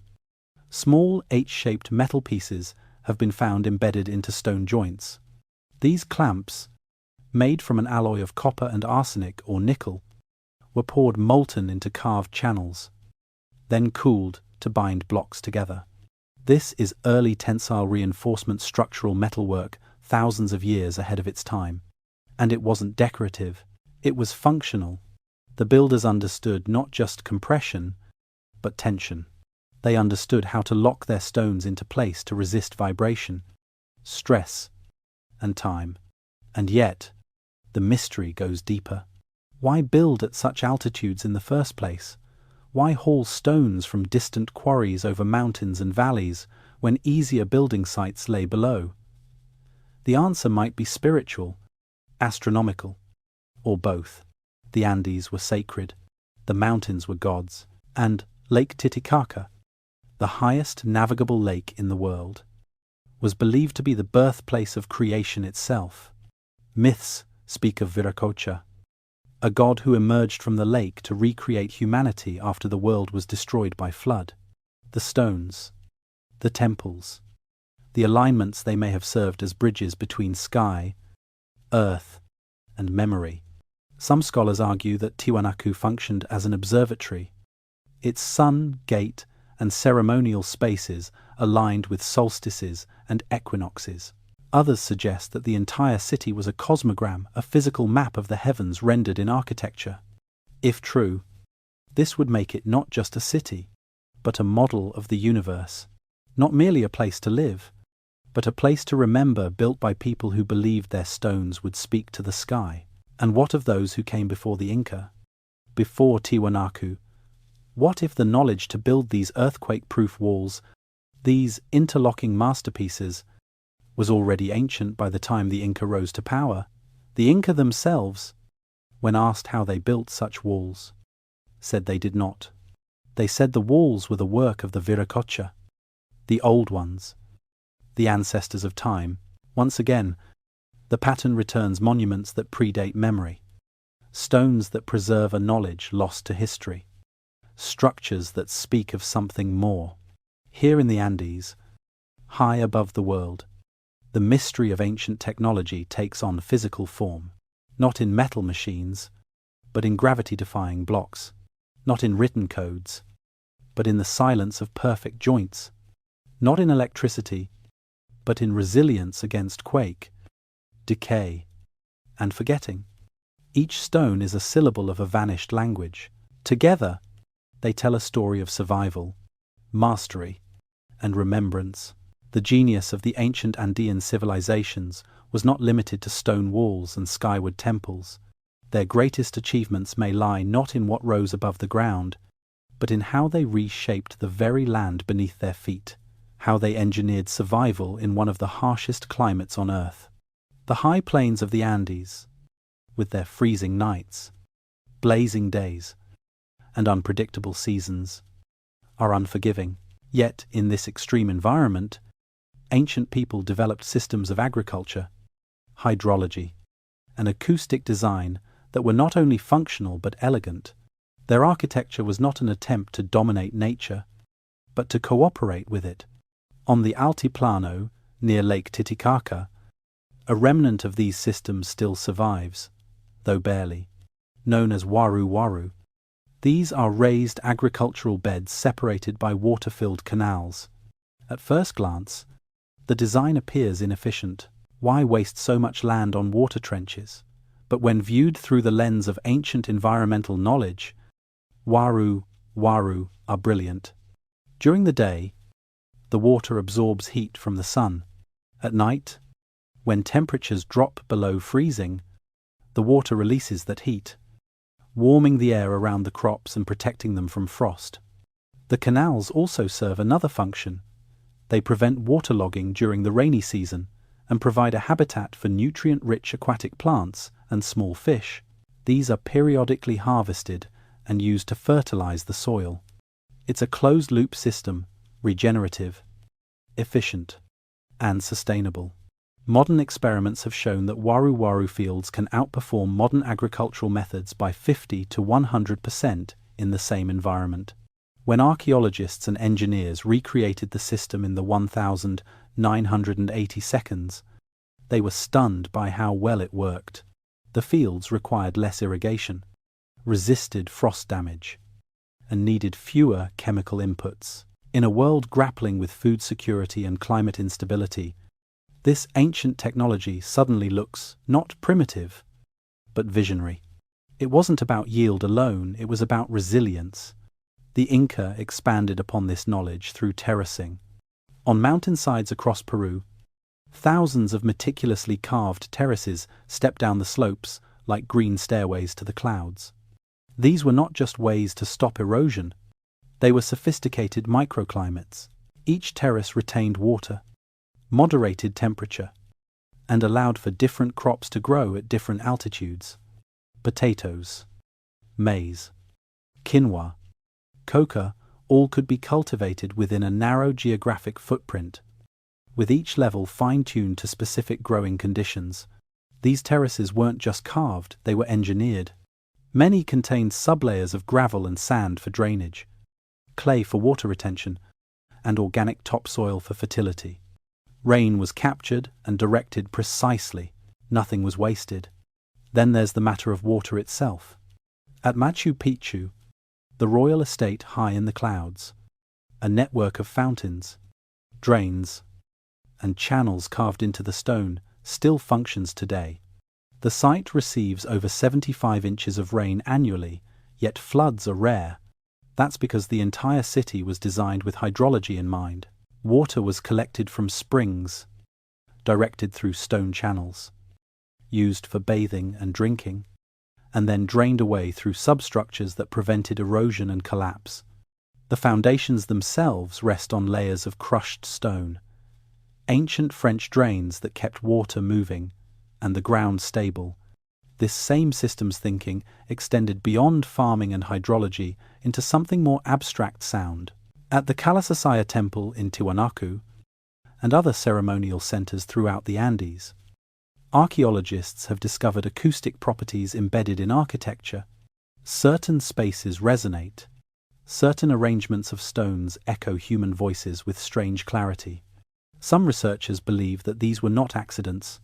Small H-shaped metal pieces have been found embedded into stone joints. These clamps, made from an alloy of copper and arsenic or nickel, were poured molten into carved channels, then cooled to bind blocks together. This is early tensile reinforcement structural metalwork, thousands of years ahead of its time. And it wasn't decorative, it was functional. The builders understood not just compression, but tension. They understood how to lock their stones into place to resist vibration, stress, and time. And yet, the mystery goes deeper. Why build at such altitudes in the first place? Why haul stones from distant quarries over mountains and valleys when easier building sites lay below? The answer might be spiritual, astronomical, or both. The Andes were sacred, the mountains were gods, and Lake Titicaca, the highest navigable lake in the world, was believed to be the birthplace of creation itself. Myths speak of Viracocha, a god who emerged from the lake to recreate humanity after the world was destroyed by flood. The stones, the temples, the alignments they may have served as bridges between sky, earth, and memory. Some scholars argue that Tiwanaku functioned as an observatory, its sun, gate, and ceremonial spaces aligned with solstices and equinoxes. Others suggest that the entire city was a cosmogram, a physical map of the heavens rendered in architecture. If true, this would make it not just a city, but a model of the universe, not merely a place to live, but a place to remember built by people who believed their stones would speak to the sky. And what of those who came before the Inca? Before Tiwanaku? What if the knowledge to build these earthquake-proof walls, these interlocking masterpieces, was already ancient by the time the Inca rose to power? The Inca themselves, when asked how they built such walls, said they did not. They said the walls were the work of the Viracocha, the old ones, the ancestors of time. Once again, the pattern returns monuments that predate memory, stones that preserve a knowledge lost to history, structures that speak of something more. Here in the Andes, high above the world, the mystery of ancient technology takes on physical form, not in metal machines, but in gravity-defying blocks, not in written codes, but in the silence of perfect joints, not in electricity, but in resilience against quake, decay, and forgetting. Each stone is a syllable of a vanished language. Together, they tell a story of survival, mastery, and remembrance. The genius of the ancient Andean civilizations was not limited to stone walls and skyward temples. Their greatest achievements may lie not in what rose above the ground, but in how they reshaped the very land beneath their feet, how they engineered survival in one of the harshest climates on Earth. The high plains of the Andes, with their freezing nights, blazing days, and unpredictable seasons, are unforgiving. Yet, in this extreme environment, ancient people developed systems of agriculture, hydrology, and acoustic design that were not only functional but elegant. Their architecture was not an attempt to dominate nature, but to cooperate with it. On the Altiplano, near Lake Titicaca, a remnant of these systems still survives, though barely, known as waru-waru. These are raised agricultural beds separated by water-filled canals. At first glance, the design appears inefficient. Why waste so much land on water trenches? But when viewed through the lens of ancient environmental knowledge, waru-waru are brilliant. During the day, the water absorbs heat from the sun. At night, when temperatures drop below freezing, the water releases that heat, warming the air around the crops and protecting them from frost. The canals also serve another function. They prevent waterlogging during the rainy season and provide a habitat for nutrient-rich aquatic plants and small fish. These are periodically harvested and used to fertilize the soil. It's a closed-loop system, regenerative, efficient, and sustainable. Modern experiments have shown that waru-waru fields can outperform modern agricultural methods by 50 to 100% in the same environment. When archaeologists and engineers recreated the system in the 1,980 seconds, they were stunned by how well it worked. The fields required less irrigation, resisted frost damage, and needed fewer chemical inputs. In a world grappling with food security and climate instability, this ancient technology suddenly looks not primitive, but visionary. It wasn't about yield alone, it was about resilience. The Inca expanded upon this knowledge through terracing. On mountainsides across Peru, Thousands of meticulously carved terraces step down the slopes like green stairways to the clouds. These were not just ways to stop erosion, they were sophisticated microclimates. Each terrace retained water, moderated temperature, and allowed for different crops to grow at different altitudes. Potatoes, maize, quinoa, coca, all could be cultivated within a narrow geographic footprint, with each level fine-tuned to specific growing conditions. These terraces weren't just carved, they were engineered. Many contained sublayers of gravel and sand for drainage, clay for water retention, and organic topsoil for fertility. Rain was captured and directed precisely. Nothing was wasted. Then there's the matter of water itself. At Machu Picchu, the royal estate high in the clouds, a network of fountains, drains, and channels carved into the stone still functions today. The site receives over 75 inches of rain annually, yet floods are rare. That's because the entire city was designed with hydrology in mind. Water was collected from springs, directed through stone channels, used for bathing and drinking, and then drained away through substructures that prevented erosion and collapse. The foundations themselves rest on layers of crushed stone, ancient French drains that kept water moving and the ground stable. This same systems thinking extended beyond farming and hydrology into something more abstract: sound. At the Kalasasaya temple in Tiwanaku and other ceremonial centers throughout the Andes, archaeologists have discovered acoustic properties embedded in architecture. Certain spaces resonate, certain arrangements of stones echo human voices with strange clarity. Some researchers believe that these were not accidents,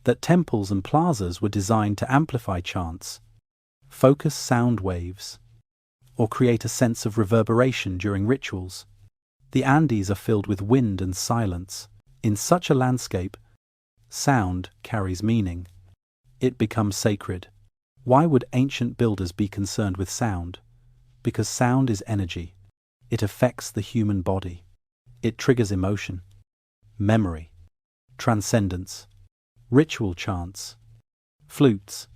that temples and plazas were designed to amplify chants, focus sound waves, or create a sense of reverberation during rituals. The Andes are filled with wind and silence. In such a landscape, sound carries meaning. It becomes sacred. Why would ancient builders be concerned with sound? Because sound is energy. It affects the human body. It triggers emotion, memory, transcendence. Ritual chants, flutes,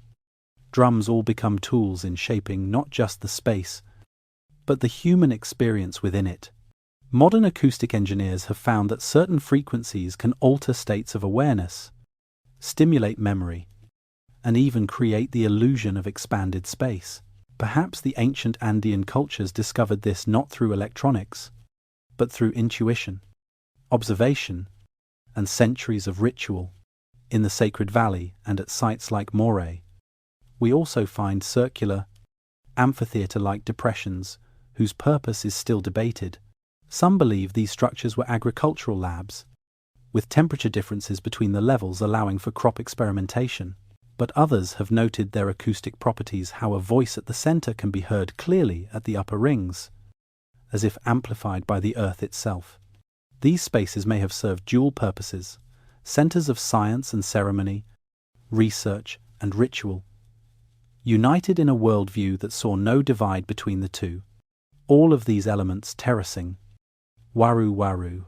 drums all become tools in shaping not just the space, but the human experience within it. Modern acoustic engineers have found that certain frequencies can alter states of awareness, stimulate memory, and even create the illusion of expanded space. Perhaps the ancient Andean cultures discovered this not through electronics, but through intuition, observation, and centuries of ritual. In the Sacred Valley and at sites like Moray, we also find circular, amphitheater-like depressions whose purpose is still debated. Some believe these structures were agricultural labs, with temperature differences between the levels allowing for crop experimentation. But others have noted their acoustic properties, how a voice at the center can be heard clearly at the upper rings, as if amplified by the earth itself. These spaces may have served dual purposes: centers of science and ceremony, research and ritual, united in a worldview that saw no divide between the two. All of these elements: terracing, waru,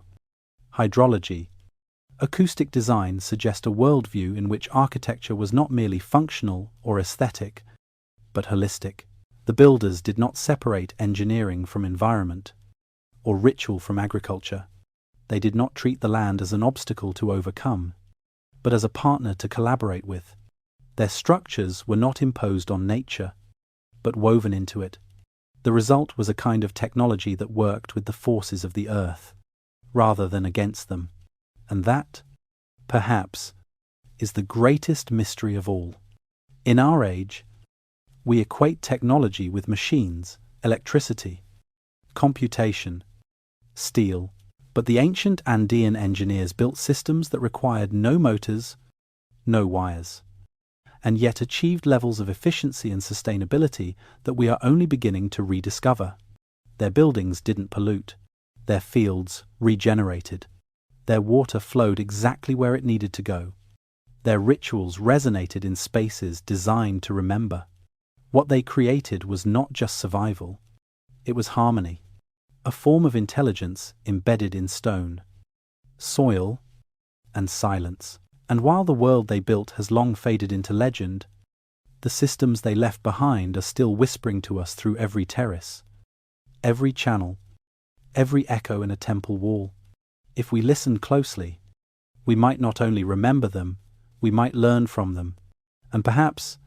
hydrology, acoustic design, suggest a worldview in which architecture was not merely functional or aesthetic, but holistic. The builders did not separate engineering from environment, or ritual from agriculture. They did not treat the land as an obstacle to overcome, but as a partner to collaborate with. Their structures were not imposed on nature, but woven into it. The result was a kind of technology that worked with the forces of the earth, rather than against them. And that, perhaps, is the greatest mystery of all. In our age, we equate technology with machines, electricity, computation, steel. But the ancient Andean engineers built systems that required no motors, no wires, and yet achieved levels of efficiency and sustainability that we are only beginning to rediscover. Their buildings didn't pollute. Their fields regenerated. Their water flowed exactly where it needed to go. Their rituals resonated in spaces designed to remember. What they created was not just survival, it was harmony. A form of intelligence embedded in stone, soil, and silence. And while the world they built has long faded into legend, the systems they left behind are still whispering to us through every terrace, every channel, every echo in a temple wall. If we listen closely, we might not only remember them, we might learn from them, and perhaps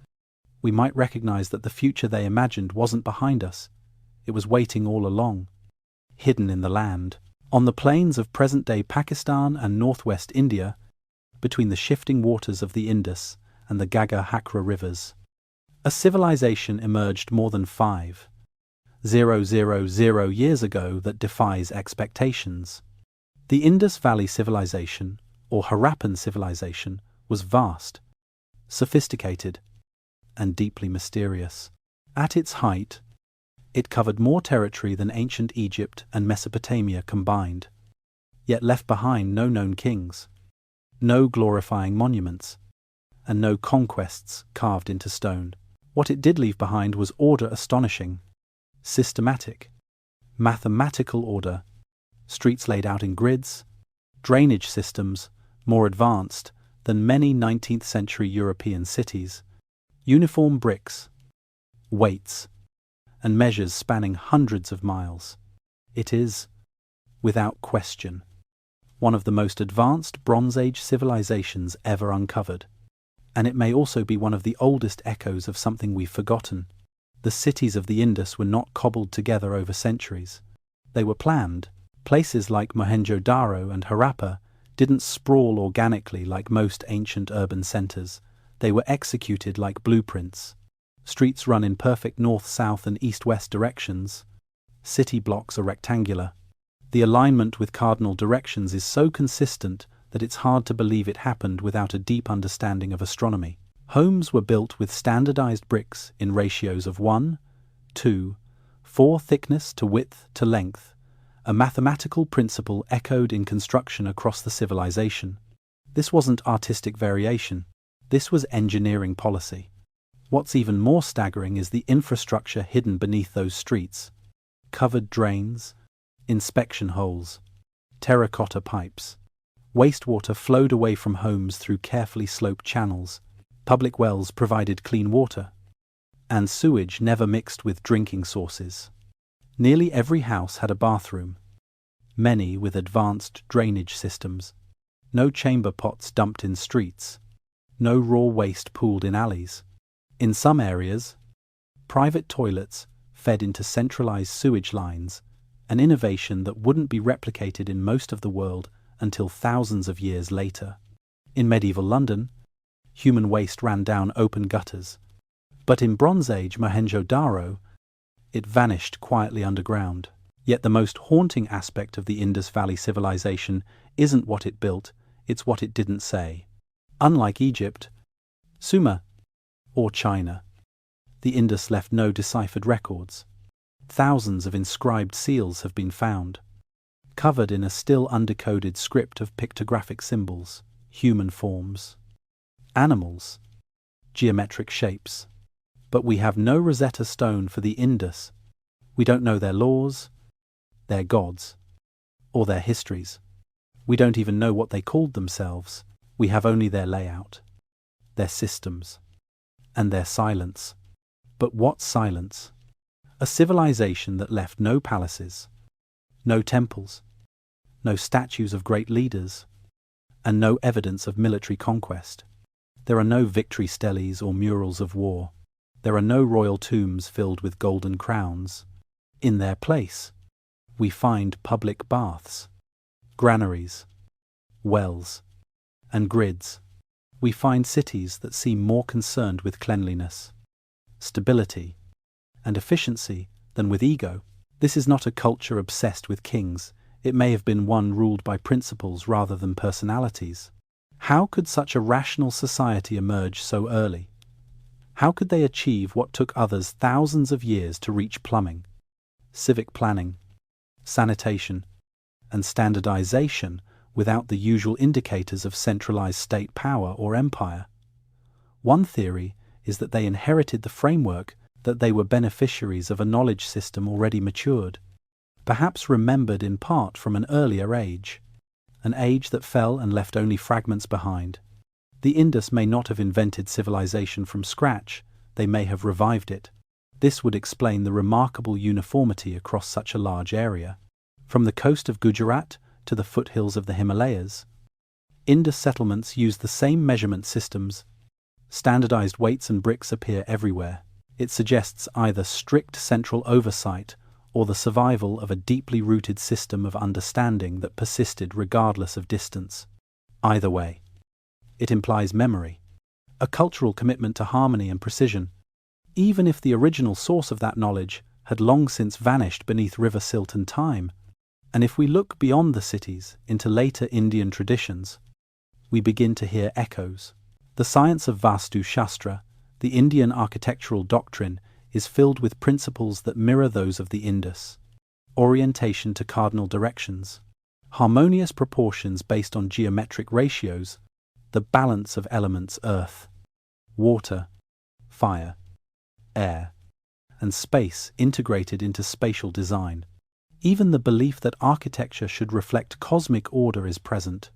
we might recognize that the future they imagined wasn't behind us. It was waiting all along, hidden in the land, on the plains of present-day Pakistan and northwest India, between the shifting waters of the Indus and the Ghaggar-Hakra rivers. A civilization emerged more than 5,000 years ago that defies expectations. The Indus Valley Civilization, or Harappan civilization, was vast, sophisticated, and deeply mysterious. At its height, it covered more territory than ancient Egypt and Mesopotamia combined, yet left behind no known kings, no glorifying monuments, and no conquests carved into stone. What it did leave behind was order astonishing, systematic, mathematical order, streets laid out in grids, drainage systems more advanced than many 19th century European cities, uniform bricks, weights, and measures spanning hundreds of miles. It is, without question, one of the most advanced Bronze Age civilizations ever uncovered, and it may also be one of the oldest echoes of something we've forgotten. The cities of the Indus were not cobbled together over centuries. They were planned. Places like Mohenjo-Daro and Harappa didn't sprawl organically like most ancient urban centers. They were executed like blueprints. Streets run in perfect north-south and east-west directions. City blocks are rectangular. The alignment with cardinal directions is so consistent that it's hard to believe it happened without a deep understanding of astronomy. Homes were built with standardized bricks in ratios of 1, 2, 4 thickness to width to length, a mathematical principle echoed in construction across the civilization. This wasn't artistic variation. This was engineering policy. What's even more staggering is the infrastructure hidden beneath those streets. Covered drains, inspection holes, terracotta pipes. Wastewater flowed away from homes through carefully sloped channels. Public wells provided clean water, and sewage never mixed with drinking sources. Nearly every house had a bathroom, many with advanced drainage systems. No chamber pots dumped in streets, no raw waste pooled in alleys. In some areas, private toilets fed into centralized sewage lines, an innovation that wouldn't be replicated in most of the world until thousands of years later. In medieval London, human waste ran down open gutters, but in Bronze Age Mohenjo-Daro, it vanished quietly underground. Yet the most haunting aspect of the Indus Valley civilization isn't what it built, it's what it didn't say. Unlike Egypt, Sumer, or China, the Indus left no deciphered records. Thousands of inscribed seals have been found, covered in a still undercoded script of pictographic symbols, human forms, animals, geometric shapes. But we have no Rosetta Stone for the Indus. We don't know their laws, their gods, or their histories. We don't even know what they called themselves. We have only their layout, their systems, and their silence. But what silence? A civilization that left no palaces, no temples, no statues of great leaders, and no evidence of military conquest. There are no victory steles or murals of war. There are no royal tombs filled with golden crowns. In their place, we find public baths, granaries, wells, and grids. We find cities that seem more concerned with cleanliness, stability, and efficiency than with ego. This is not a culture obsessed with kings. It may have been one ruled by principles rather than personalities. How could such a rational society emerge so early? How could they achieve what took others thousands of years to reach: plumbing, civic planning, sanitation, and standardization without the usual indicators of centralized state power or empire? One theory is that they inherited the framework, that they were beneficiaries of a knowledge system already matured, perhaps remembered in part from an earlier age. an age that fell and left only fragments behind. The Indus may not have invented civilization from scratch, they may have revived it. This would explain the remarkable uniformity across such a large area. From the coast of Gujarat to the foothills of the Himalayas, Indus settlements use the same measurement systems. Standardized weights and bricks appear everywhere. It suggests either strict central oversight or the survival of a deeply rooted system of understanding that persisted regardless of distance. Either way, it implies memory, a cultural commitment to harmony and precision, even if the original source of that knowledge had long since vanished beneath river silt and time. And if we look beyond the cities into later Indian traditions, we begin to hear echoes. The science of Vastu Shastra, the Indian architectural doctrine, is filled with principles that mirror those of the Indus. Orientation to cardinal directions, harmonious proportions based on geometric ratios, the balance of elements earth, water, fire, air, and space integrated into spatial design. Even the belief that architecture should reflect cosmic order is present.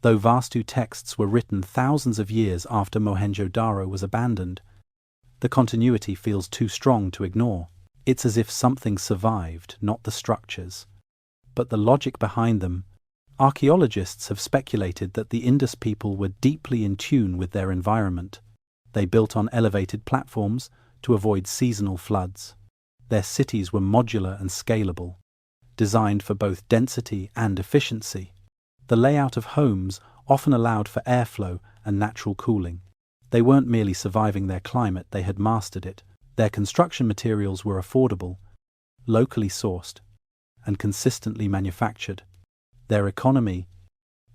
Though Vastu texts were written thousands of years after Mohenjo-Daro was abandoned, the continuity feels too strong to ignore. It's as if something survived, not the structures, but the logic behind them. Archaeologists have speculated that the Indus people were deeply in tune with their environment. They built on elevated platforms to avoid seasonal floods. Their cities were modular and scalable, designed for both density and efficiency. The layout of homes often allowed for airflow and natural cooling. They weren't merely surviving their climate, they had mastered it. Their construction materials were affordable, locally sourced, and consistently manufactured. Their economy,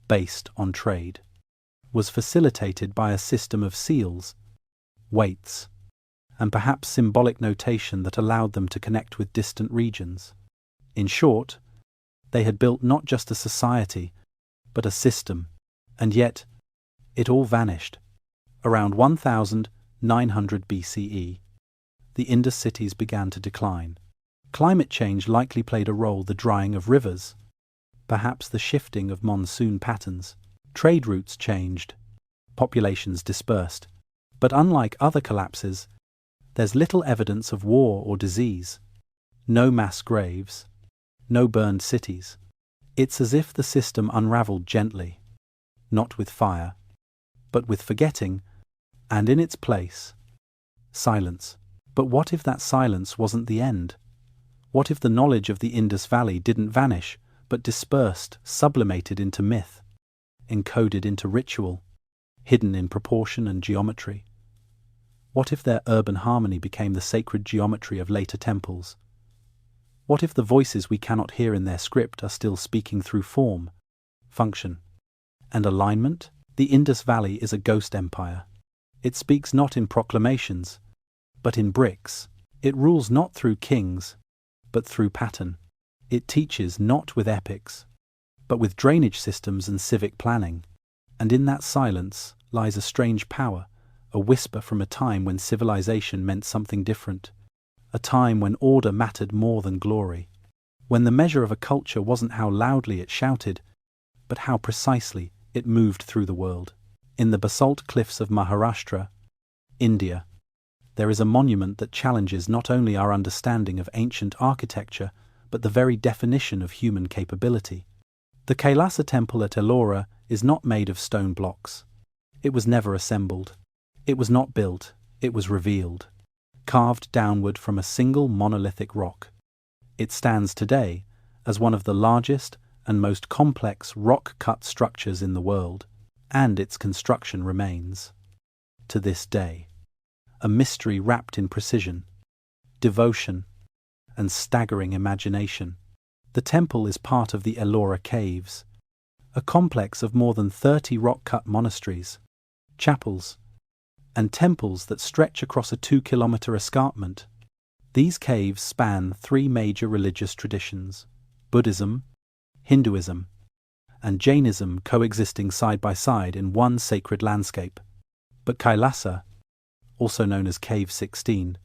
based on trade, was facilitated by a system of seals, weights, and perhaps symbolic notation that allowed them to connect with distant regions. In short, they had built not just a society, but a system, and yet it all vanished. Around 1900 BCE, the Indus cities began to decline. Climate change likely played a role, the drying of rivers, perhaps the shifting of monsoon patterns. Trade routes changed, populations dispersed. But unlike other collapses, there's little evidence of war or disease. No mass graves, no burned cities. It's as if the system unraveled gently, not with fire, but with forgetting, and in its place, silence. But what if that silence wasn't the end? What if the knowledge of the Indus Valley didn't vanish, but dispersed, sublimated into myth, encoded into ritual, hidden in proportion and geometry? What if their urban harmony became the sacred geometry of later temples? What if the voices we cannot hear in their script are still speaking through form, function, and alignment? The Indus Valley is a ghost empire. It speaks not in proclamations, but in bricks. It rules not through kings, but through pattern. It teaches not with epics, but with drainage systems and civic planning. And in that silence lies a strange power, a whisper from a time when civilization meant something different. A time when order mattered more than glory, when the measure of a culture wasn't how loudly it shouted, but how precisely it moved through the world. In the basalt cliffs of Maharashtra, India, there is a monument that challenges not only our understanding of ancient architecture, but the very definition of human capability. The Kailasa temple at Ellora is not made of stone blocks. It was never assembled. It was not built, it was revealed, carved downward from a single monolithic rock. It stands today as one of the largest and most complex rock-cut structures in the world, and its construction remains, to this day, a mystery wrapped in precision, devotion, and staggering imagination. The temple is part of the Ellora Caves, a complex of more than 30 rock-cut monasteries, chapels, and temples that stretch across a 2-kilometer escarpment. These caves span 3 major religious traditions: Buddhism, Hinduism, and Jainism coexisting side by side in one sacred landscape. But Kailasa, also known as Cave 16,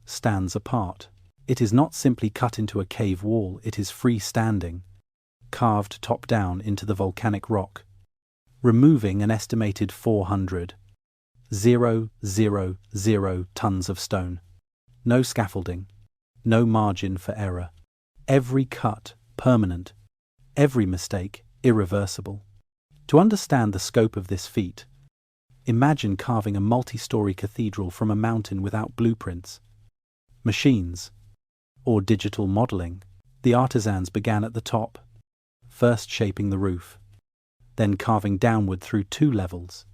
stands apart. It is not simply cut into a cave wall, it is freestanding. carved top-down into the volcanic rock, removing an estimated 400,000 tons of stone. No scaffolding, no margin for error. Every cut permanent, every mistake irreversible. To understand the scope of this feat, imagine carving a multi-story cathedral from a mountain without blueprints, machines, or digital modeling. The artisans began at the top, first shaping the roof, then carving downward through 2 levels,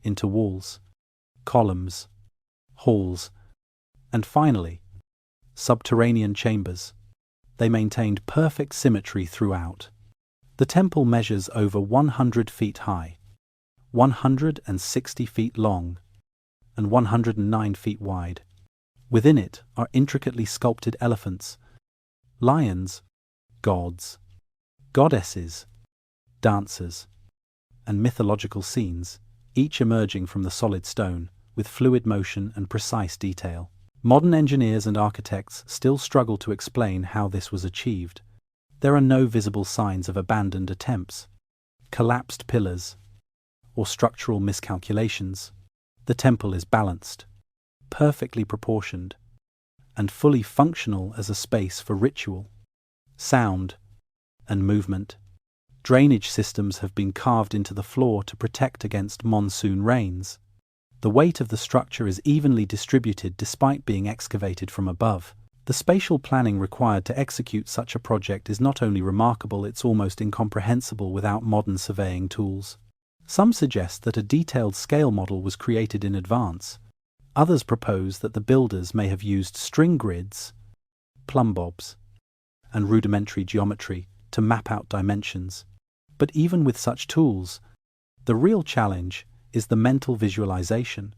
into walls, columns, halls, and finally, subterranean chambers. They maintained perfect symmetry throughout. The temple measures over 100 feet high, 160 feet long, and 109 feet wide. Within it are intricately sculpted elephants, lions, gods, goddesses, dancers, and mythological scenes, each emerging from the solid stone with fluid motion and precise detail. Modern engineers and architects still struggle to explain how this was achieved. There are no visible signs of abandoned attempts, collapsed pillars, or structural miscalculations. The temple is balanced, perfectly proportioned, and fully functional as a space for ritual, sound, and movement. Drainage systems have been carved into the floor to protect against monsoon rains. The weight of the structure is evenly distributed despite being excavated from above. The spatial planning required to execute such a project is not only remarkable, it's almost incomprehensible without modern surveying tools. Some suggest that a detailed scale model was created in advance. Others propose that the builders may have used string grids, plumb bobs, and rudimentary geometry to map out dimensions. But even with such tools, the real challenge is the mental visualization.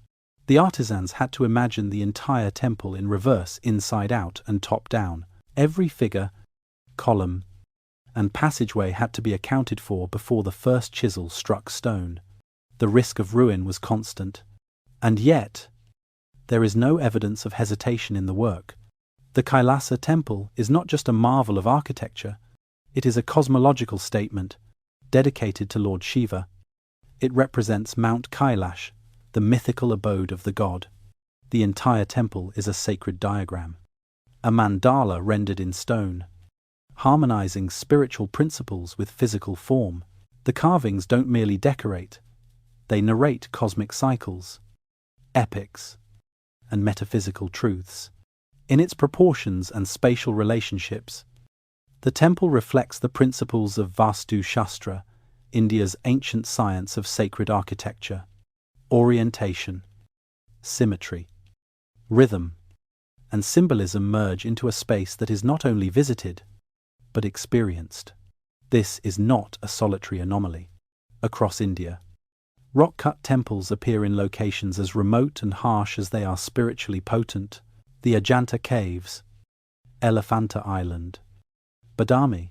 The artisans had to imagine the entire temple in reverse, inside out, and top down. Every figure, column, and passageway had to be accounted for before the first chisel struck stone. The risk of ruin was constant. And yet, there is no evidence of hesitation in the work. The Kailasa temple is not just a marvel of architecture, it is a cosmological statement dedicated to Lord Shiva. It represents Mount Kailash, the mythical abode of the god. The entire temple is a sacred diagram, a mandala rendered in stone, harmonizing spiritual principles with physical form. The carvings don't merely decorate, they narrate cosmic cycles, epics, and metaphysical truths. In its proportions and spatial relationships, the temple reflects the principles of Vastu Shastra, India's ancient science of sacred architecture. Orientation, symmetry, rhythm, and symbolism merge into a space that is not only visited, but experienced. This is not a solitary anomaly. Across India, rock-cut temples appear in locations as remote and harsh as they are spiritually potent. The Ajanta Caves, Elephanta Island, Badami,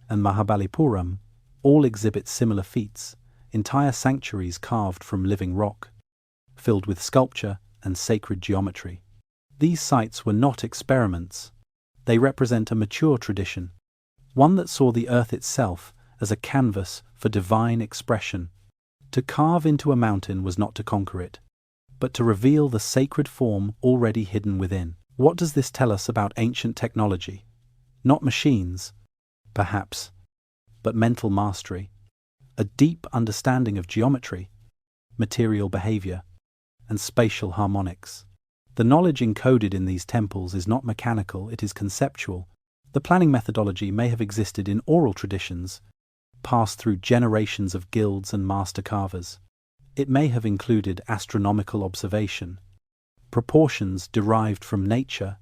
and Mahabalipuram all exhibit similar feats, entire sanctuaries carved from living rock, filled with sculpture and sacred geometry. These sites were not experiments. They represent a mature tradition, one that saw the earth itself as a canvas for divine expression. To carve into a mountain was not to conquer it, but to reveal the sacred form already hidden within. What does this tell us about ancient technology? Not machines, perhaps, but mental mastery, a deep understanding of geometry, material behavior, and spatial harmonics. The knowledge encoded in these temples is not mechanical, it is conceptual. The planning methodology may have existed in oral traditions, passed through generations of guilds and master carvers. It may have included astronomical observation, proportions derived from nature,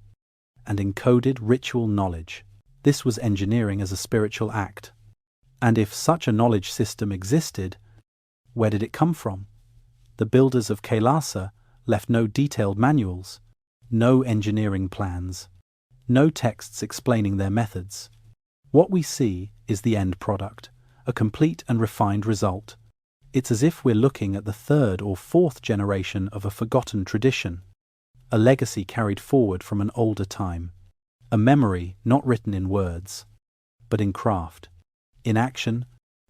and encoded ritual knowledge. This was engineering as a spiritual act. And if such a knowledge system existed, where did it come from? The builders of Kailasa left no detailed manuals, no engineering plans, no texts explaining their methods. What we see is the end product, a complete and refined result. It's as if we're looking at the third or fourth generation of a forgotten tradition, a legacy carried forward from an older time, a memory not written in words, but in craft. In action,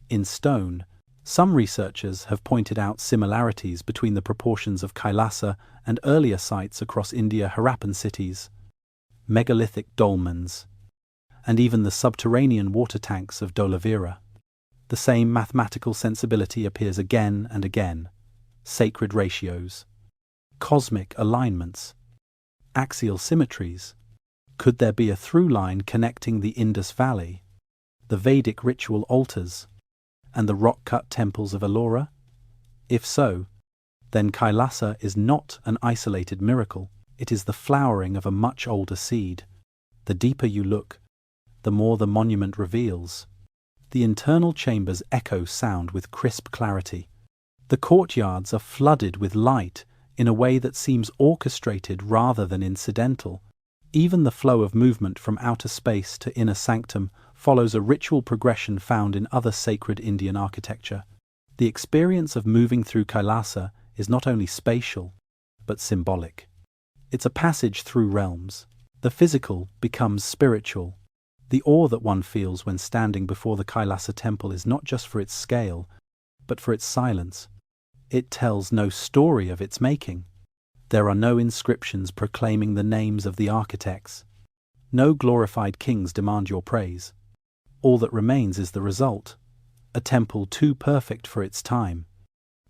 in stone, some researchers have pointed out similarities between the proportions of Kailasa and earlier sites across India, Harappan cities, megalithic dolmens, and even the subterranean water tanks of Dholavira. The same mathematical sensibility appears again and again: sacred ratios, cosmic alignments, axial symmetries. Could there be a through line connecting the Indus Valley, the Vedic ritual altars, and the rock-cut temples of Ellora? If so, then Kailasa is not an isolated miracle. It is the flowering of a much older seed. The deeper you look, the more the monument reveals. The internal chambers echo sound with crisp clarity. The courtyards are flooded with light in a way that seems orchestrated rather than incidental. Even the flow of movement from outer space to inner sanctum follows a ritual progression found in other sacred Indian architecture. The experience of moving through Kailasa is not only spatial, but symbolic. It's a passage through realms. The physical becomes spiritual. The awe that one feels when standing before the Kailasa temple is not just for its scale, but for its silence. It tells no story of its making. There are no inscriptions proclaiming the names of the architects. No glorified kings demand your praise. All that remains is the result: a temple too perfect for its time,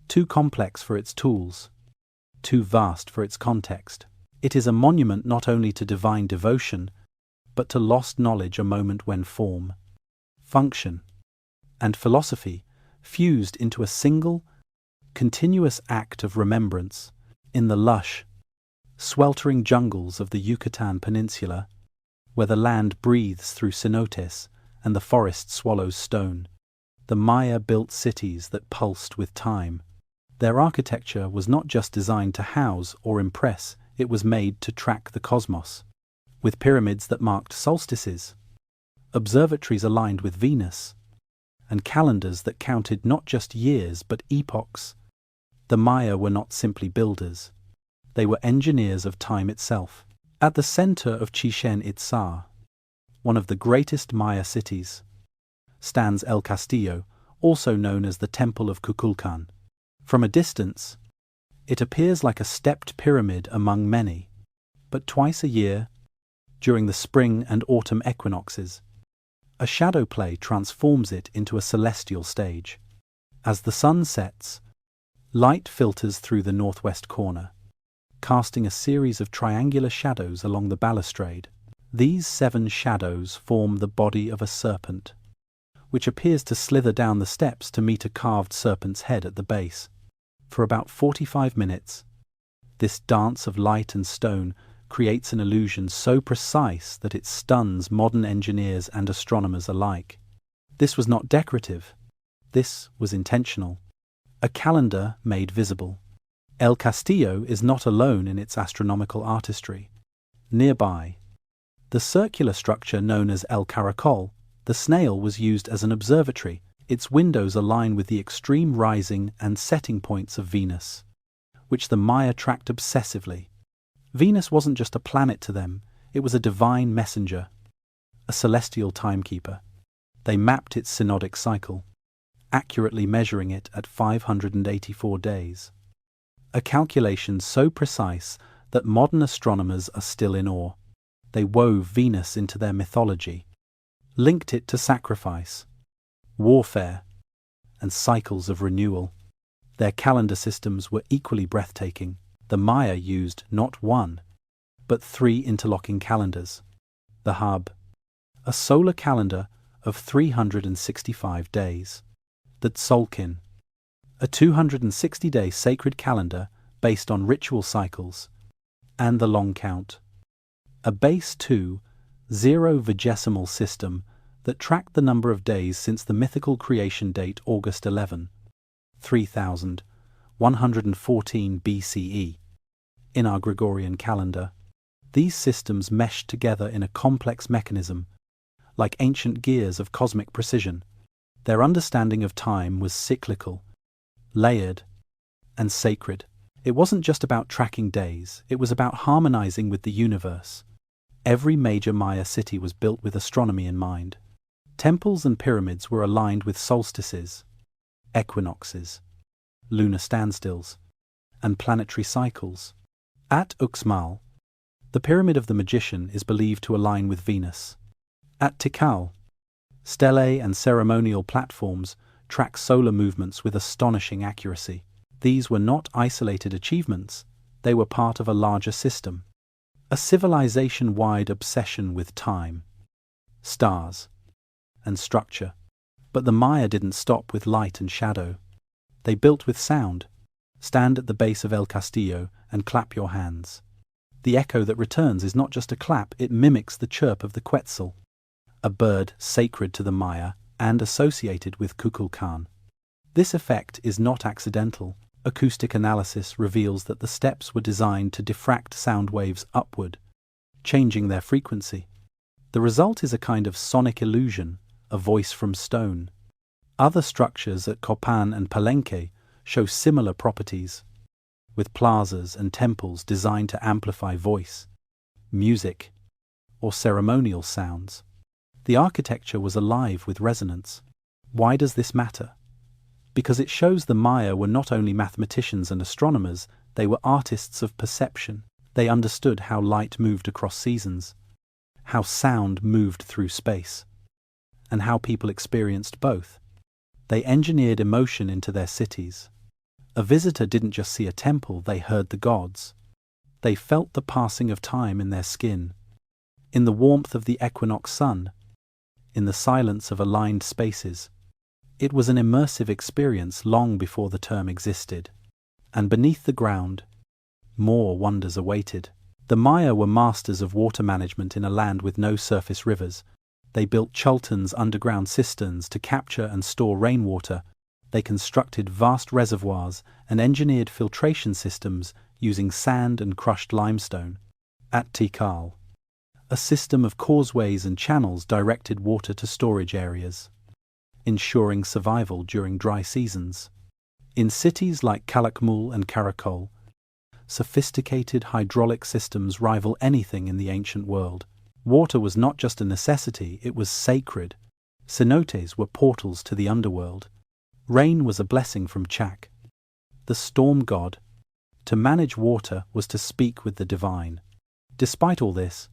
too complex for its tools, too vast for its context. It is a monument not only to divine devotion, but to lost knowledge, a moment when form, function, and philosophy fused into a single, continuous act of remembrance. In the lush, sweltering jungles of the Yucatan Peninsula, where the land breathes through cenotes and the forest swallows stone, the Maya built cities that pulsed with time. Their architecture was not just designed to house or impress, it was made to track the cosmos. With pyramids that marked solstices, observatories aligned with Venus, and calendars that counted not just years but epochs, the Maya were not simply builders. They were engineers of time itself. At the center of Chichen Itzá, one of the greatest Maya cities, stands El Castillo, also known as the Temple of Kukulkan. From a distance, it appears like a stepped pyramid among many, but twice a year, during the spring and autumn equinoxes, a shadow play transforms it into a celestial stage. As the sun sets, light filters through the northwest corner, casting a series of triangular shadows along the balustrade. These 7 shadows form the body of a serpent, which appears to slither down the steps to meet a carved serpent's head at the base. For about 45 minutes, this dance of light and stone creates an illusion so precise that it stuns modern engineers and astronomers alike. This was not decorative. This was intentional. A calendar made visible. El Castillo is not alone in its astronomical artistry. Nearby, the circular structure known as El Caracol, the snail, was used as an observatory. Its windows align with the extreme rising and setting points of Venus, which the Maya tracked obsessively. Venus wasn't just a planet to them, it was a divine messenger, a celestial timekeeper. They mapped its synodic cycle, accurately measuring it at 584 days. A calculation so precise that modern astronomers are still in awe. They wove Venus into their mythology, linked it to sacrifice, warfare, and cycles of renewal. Their calendar systems were equally breathtaking. The Maya used not 1, but 3 interlocking calendars. The Hub, a solar calendar of 365 days. The Tzolkin, a 260-day sacred calendar based on ritual cycles. And the Long Count, a base 2, 0-vigesimal system that tracked the number of days since the mythical creation date August 11, 3114 BCE. In our Gregorian calendar, these systems meshed together in a complex mechanism, like ancient gears of cosmic precision. Their understanding of time was cyclical, layered, and sacred. It wasn't just about tracking days, it was about harmonizing with the universe. Every major Maya city was built with astronomy in mind. Temples and pyramids were aligned with solstices, equinoxes, lunar standstills, and planetary cycles. At Uxmal, the Pyramid of the Magician is believed to align with Venus. At Tikal, stelae and ceremonial platforms track solar movements with astonishing accuracy. These were not isolated achievements, they were part of a larger system. A civilization-wide obsession with time, stars, and structure. But the Maya didn't stop with light and shadow. They built with sound. Stand at the base of El Castillo and clap your hands. The echo that returns is not just a clap, it mimics the chirp of the Quetzal, a bird sacred to the Maya and associated with Kukulkan. This effect is not accidental. Acoustic analysis reveals that the steps were designed to diffract sound waves upward, changing their frequency. The result is a kind of sonic illusion, a voice from stone. Other structures at Copan and Palenque show similar properties, with plazas and temples designed to amplify voice, music, or ceremonial sounds. The architecture was alive with resonance. Why does this matter? Because it shows the Maya were not only mathematicians and astronomers, they were artists of perception. They understood how light moved across seasons, how sound moved through space, and how people experienced both. They engineered emotion into their cities. A visitor didn't just see a temple, they heard the gods. They felt the passing of time in their skin, in the warmth of the equinox sun, in the silence of aligned spaces. It was an immersive experience long before the term existed. And beneath the ground, more wonders awaited. The Maya were masters of water management in a land with no surface rivers. They built Chultans underground cisterns to capture and store rainwater. They constructed vast reservoirs and engineered filtration systems using sand and crushed limestone. At Tikal, a system of causeways and channels directed water to storage areas, ensuring survival during dry seasons. In cities like Calakmul and Karakol, sophisticated hydraulic systems rival anything in the ancient world. Water was not just a necessity, it was sacred. Cenotes were portals to the underworld. Rain was a blessing from Chak, the storm god. To manage water was to speak with the divine. Despite all this,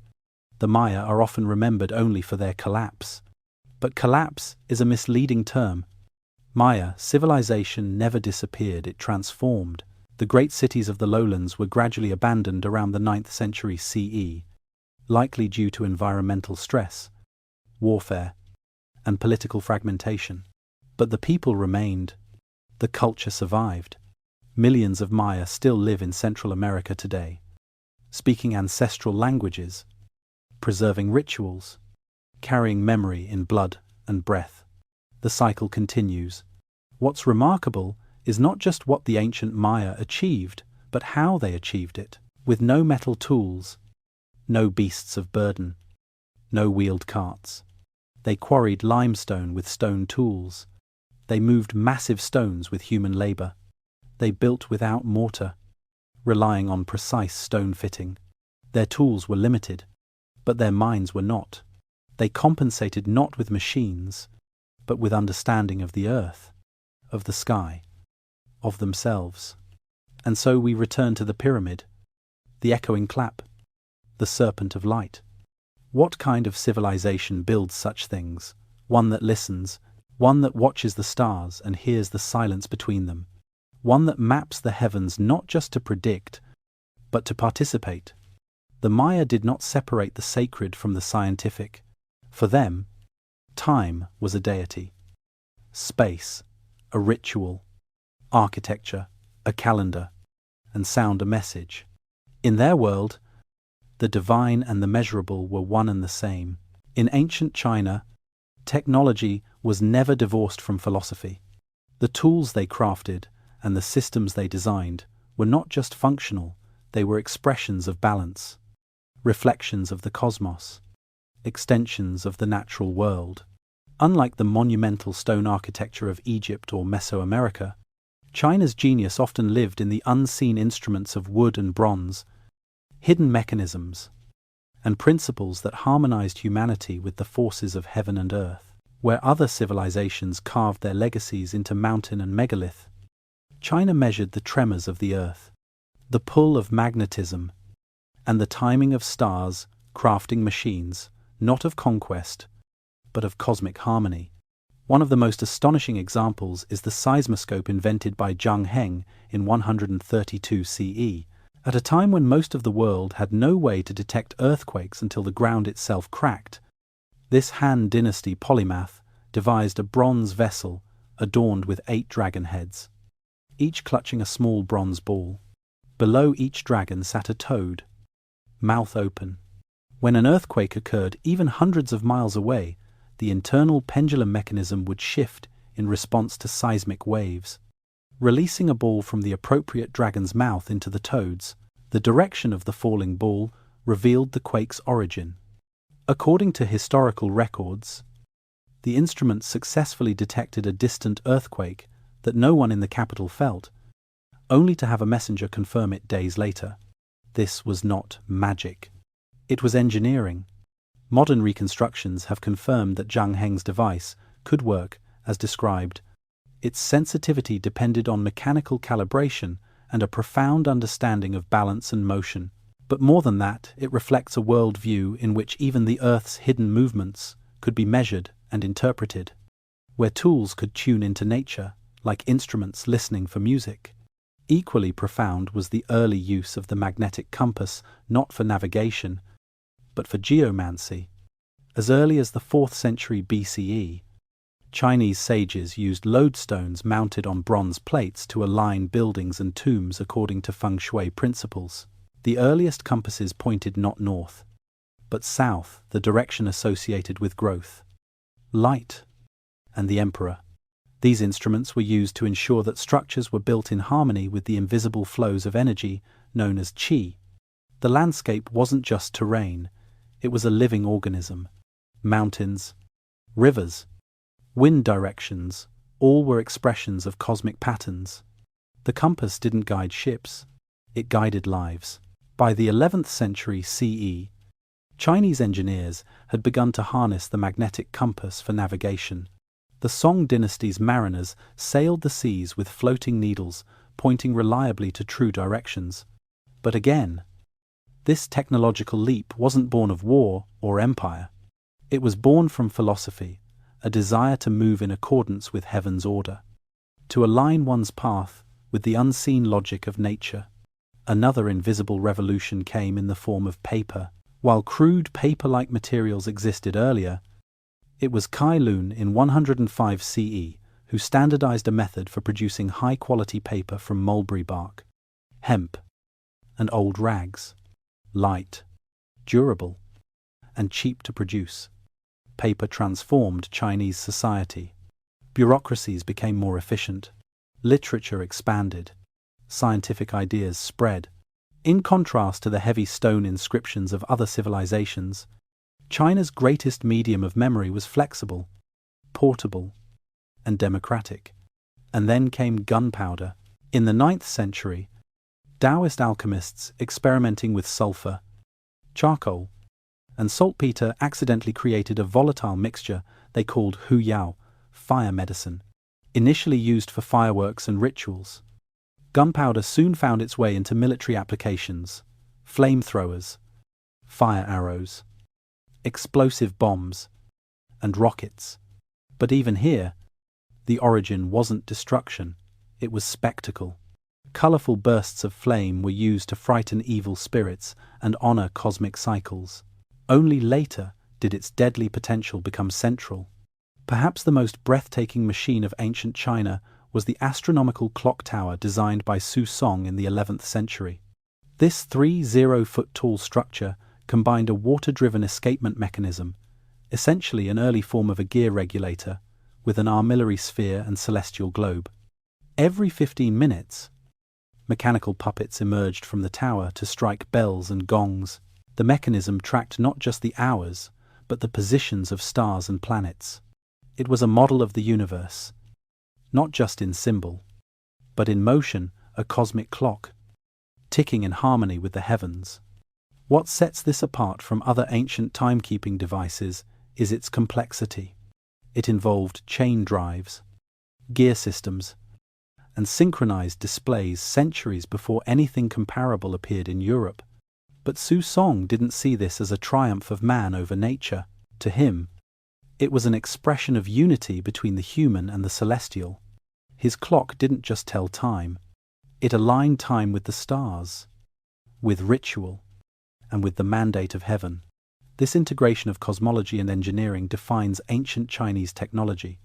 the Maya are often remembered only for their collapse. But collapse is a misleading term. Maya civilization never disappeared, it transformed. The great cities of the lowlands were gradually abandoned around the 9th century CE, likely due to environmental stress, warfare, and political fragmentation. But the people remained. The culture survived. Millions of Maya still live in Central America today, speaking ancestral languages, preserving rituals, carrying memory in blood and breath. The cycle continues. What's remarkable is not just what the ancient Maya achieved, but how they achieved it. With no metal tools, no beasts of burden, no wheeled carts. They quarried limestone with stone tools. They moved massive stones with human labor. They built without mortar, relying on precise stone fitting. Their tools were limited, but their minds were not. They compensated not with machines, but with understanding of the earth, of the sky, of themselves. And so we return to the pyramid, the echoing clap, the serpent of light. What kind of civilization builds such things? One that listens, one that watches the stars and hears the silence between them, one that maps the heavens not just to predict, but to participate. The Maya did not separate the sacred from the scientific. For them, time was a deity, space, a ritual, architecture, a calendar, and sound a message. In their world, the divine and the measurable were one and the same. In ancient China, technology was never divorced from philosophy. The tools they crafted and the systems they designed were not just functional, they were expressions of balance, reflections of the cosmos, extensions of the natural world. Unlike the monumental stone architecture of Egypt or Mesoamerica, China's genius often lived in the unseen instruments of wood and bronze, hidden mechanisms, and principles that harmonized humanity with the forces of heaven and earth. Where other civilizations carved their legacies into mountain and megalith, China measured the tremors of the earth, the pull of magnetism, and the timing of stars, crafting machines, not of conquest, but of cosmic harmony. One of the most astonishing examples is the seismoscope invented by Zhang Heng in 132 CE, at a time when most of the world had no way to detect earthquakes until the ground itself cracked. This Han Dynasty polymath devised a bronze vessel adorned with 8 dragon heads, each clutching a small bronze ball. Below each dragon sat a toad, mouth open. When an earthquake occurred even hundreds of miles away, the internal pendulum mechanism would shift in response to seismic waves. Releasing a ball from the appropriate dragon's mouth into the toad's, the direction of the falling ball revealed the quake's origin. According to historical records, the instrument successfully detected a distant earthquake that no one in the capital felt, only to have a messenger confirm it days later. This was not magic. It was engineering. Modern reconstructions have confirmed that Zhang Heng's device could work as described. Its sensitivity depended on mechanical calibration and a profound understanding of balance and motion. But more than that, it reflects a worldview in which even the Earth's hidden movements could be measured and interpreted, where tools could tune into nature, like instruments listening for music. Equally profound was the early use of the magnetic compass, not for navigation, but for geomancy. As early as the 4th century BCE, Chinese sages used lodestones mounted on bronze plates to align buildings and tombs according to feng shui principles. The earliest compasses pointed not north, but south, the direction associated with growth, light, and the emperor. These instruments were used to ensure that structures were built in harmony with the invisible flows of energy known as qi. The landscape wasn't just terrain, it was a living organism. Mountains, rivers, wind directions, all were expressions of cosmic patterns. The compass didn't guide ships, it guided lives. By the 11th century CE, Chinese engineers had begun to harness the magnetic compass for navigation. The Song dynasty's mariners sailed the seas with floating needles, pointing reliably to true directions. But again, this technological leap wasn't born of war or empire. It was born from philosophy, a desire to move in accordance with heaven's order, to align one's path with the unseen logic of nature. Another invisible revolution came in the form of paper. While crude paper-like materials existed earlier, it was Kai Lun in 105 CE who standardized a method for producing high-quality paper from mulberry bark, hemp, and old rags. Light, durable, and cheap to produce. Paper transformed Chinese society. Bureaucracies became more efficient. Literature expanded. Scientific ideas spread. In contrast to the heavy stone inscriptions of other civilizations, China's greatest medium of memory was flexible, portable, and democratic. And then came gunpowder. In the 9th century, Taoist alchemists experimenting with sulfur, charcoal, and saltpeter accidentally created a volatile mixture they called hu yao, fire medicine, initially used for fireworks and rituals. Gunpowder soon found its way into military applications, flamethrowers, fire arrows, explosive bombs, and rockets. But even here, the origin wasn't destruction, it was spectacle. Colorful bursts of flame were used to frighten evil spirits and honor cosmic cycles. Only later did its deadly potential become central. Perhaps the most breathtaking machine of ancient China was the astronomical clock tower designed by Su Song in the 11th century. This 30-foot-tall structure combined a water-driven escapement mechanism, essentially an early form of a gear regulator, with an armillary sphere and celestial globe. Every 15 minutes, mechanical puppets emerged from the tower to strike bells and gongs. The mechanism tracked not just the hours, but the positions of stars and planets. It was a model of the universe, not just in symbol, but in motion, a cosmic clock, ticking in harmony with the heavens. What sets this apart from other ancient timekeeping devices is its complexity. It involved chain drives, gear systems, and synchronized displays centuries before anything comparable appeared in Europe. But Su Song didn't see this as a triumph of man over nature. To him, it was an expression of unity between the human and the celestial. His clock didn't just tell time, it aligned time with the stars, with ritual, and with the mandate of heaven. This integration of cosmology and engineering defines ancient Chinese technology.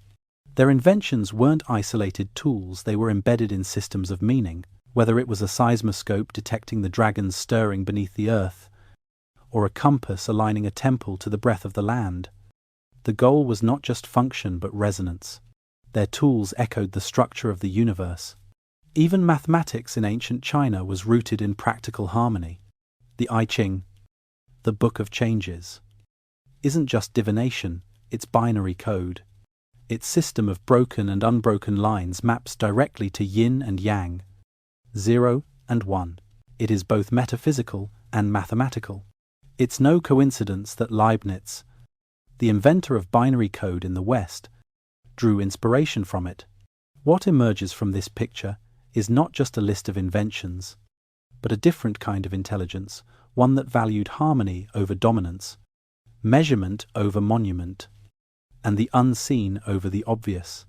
Their inventions weren't isolated tools, they were embedded in systems of meaning, whether it was a seismoscope detecting the dragons stirring beneath the earth, or a compass aligning a temple to the breath of the land. The goal was not just function but resonance. Their tools echoed the structure of the universe. Even mathematics in ancient China was rooted in practical harmony. The I Ching, the Book of Changes, isn't just divination, it's binary code. Its system of broken and unbroken lines maps directly to yin and yang, 0 and 1. It is both metaphysical and mathematical. It's no coincidence that Leibniz, the inventor of binary code in the West, drew inspiration from it. What emerges from this picture is not just a list of inventions, but a different kind of intelligence, one that valued harmony over dominance, measurement over monument, and the unseen over the obvious.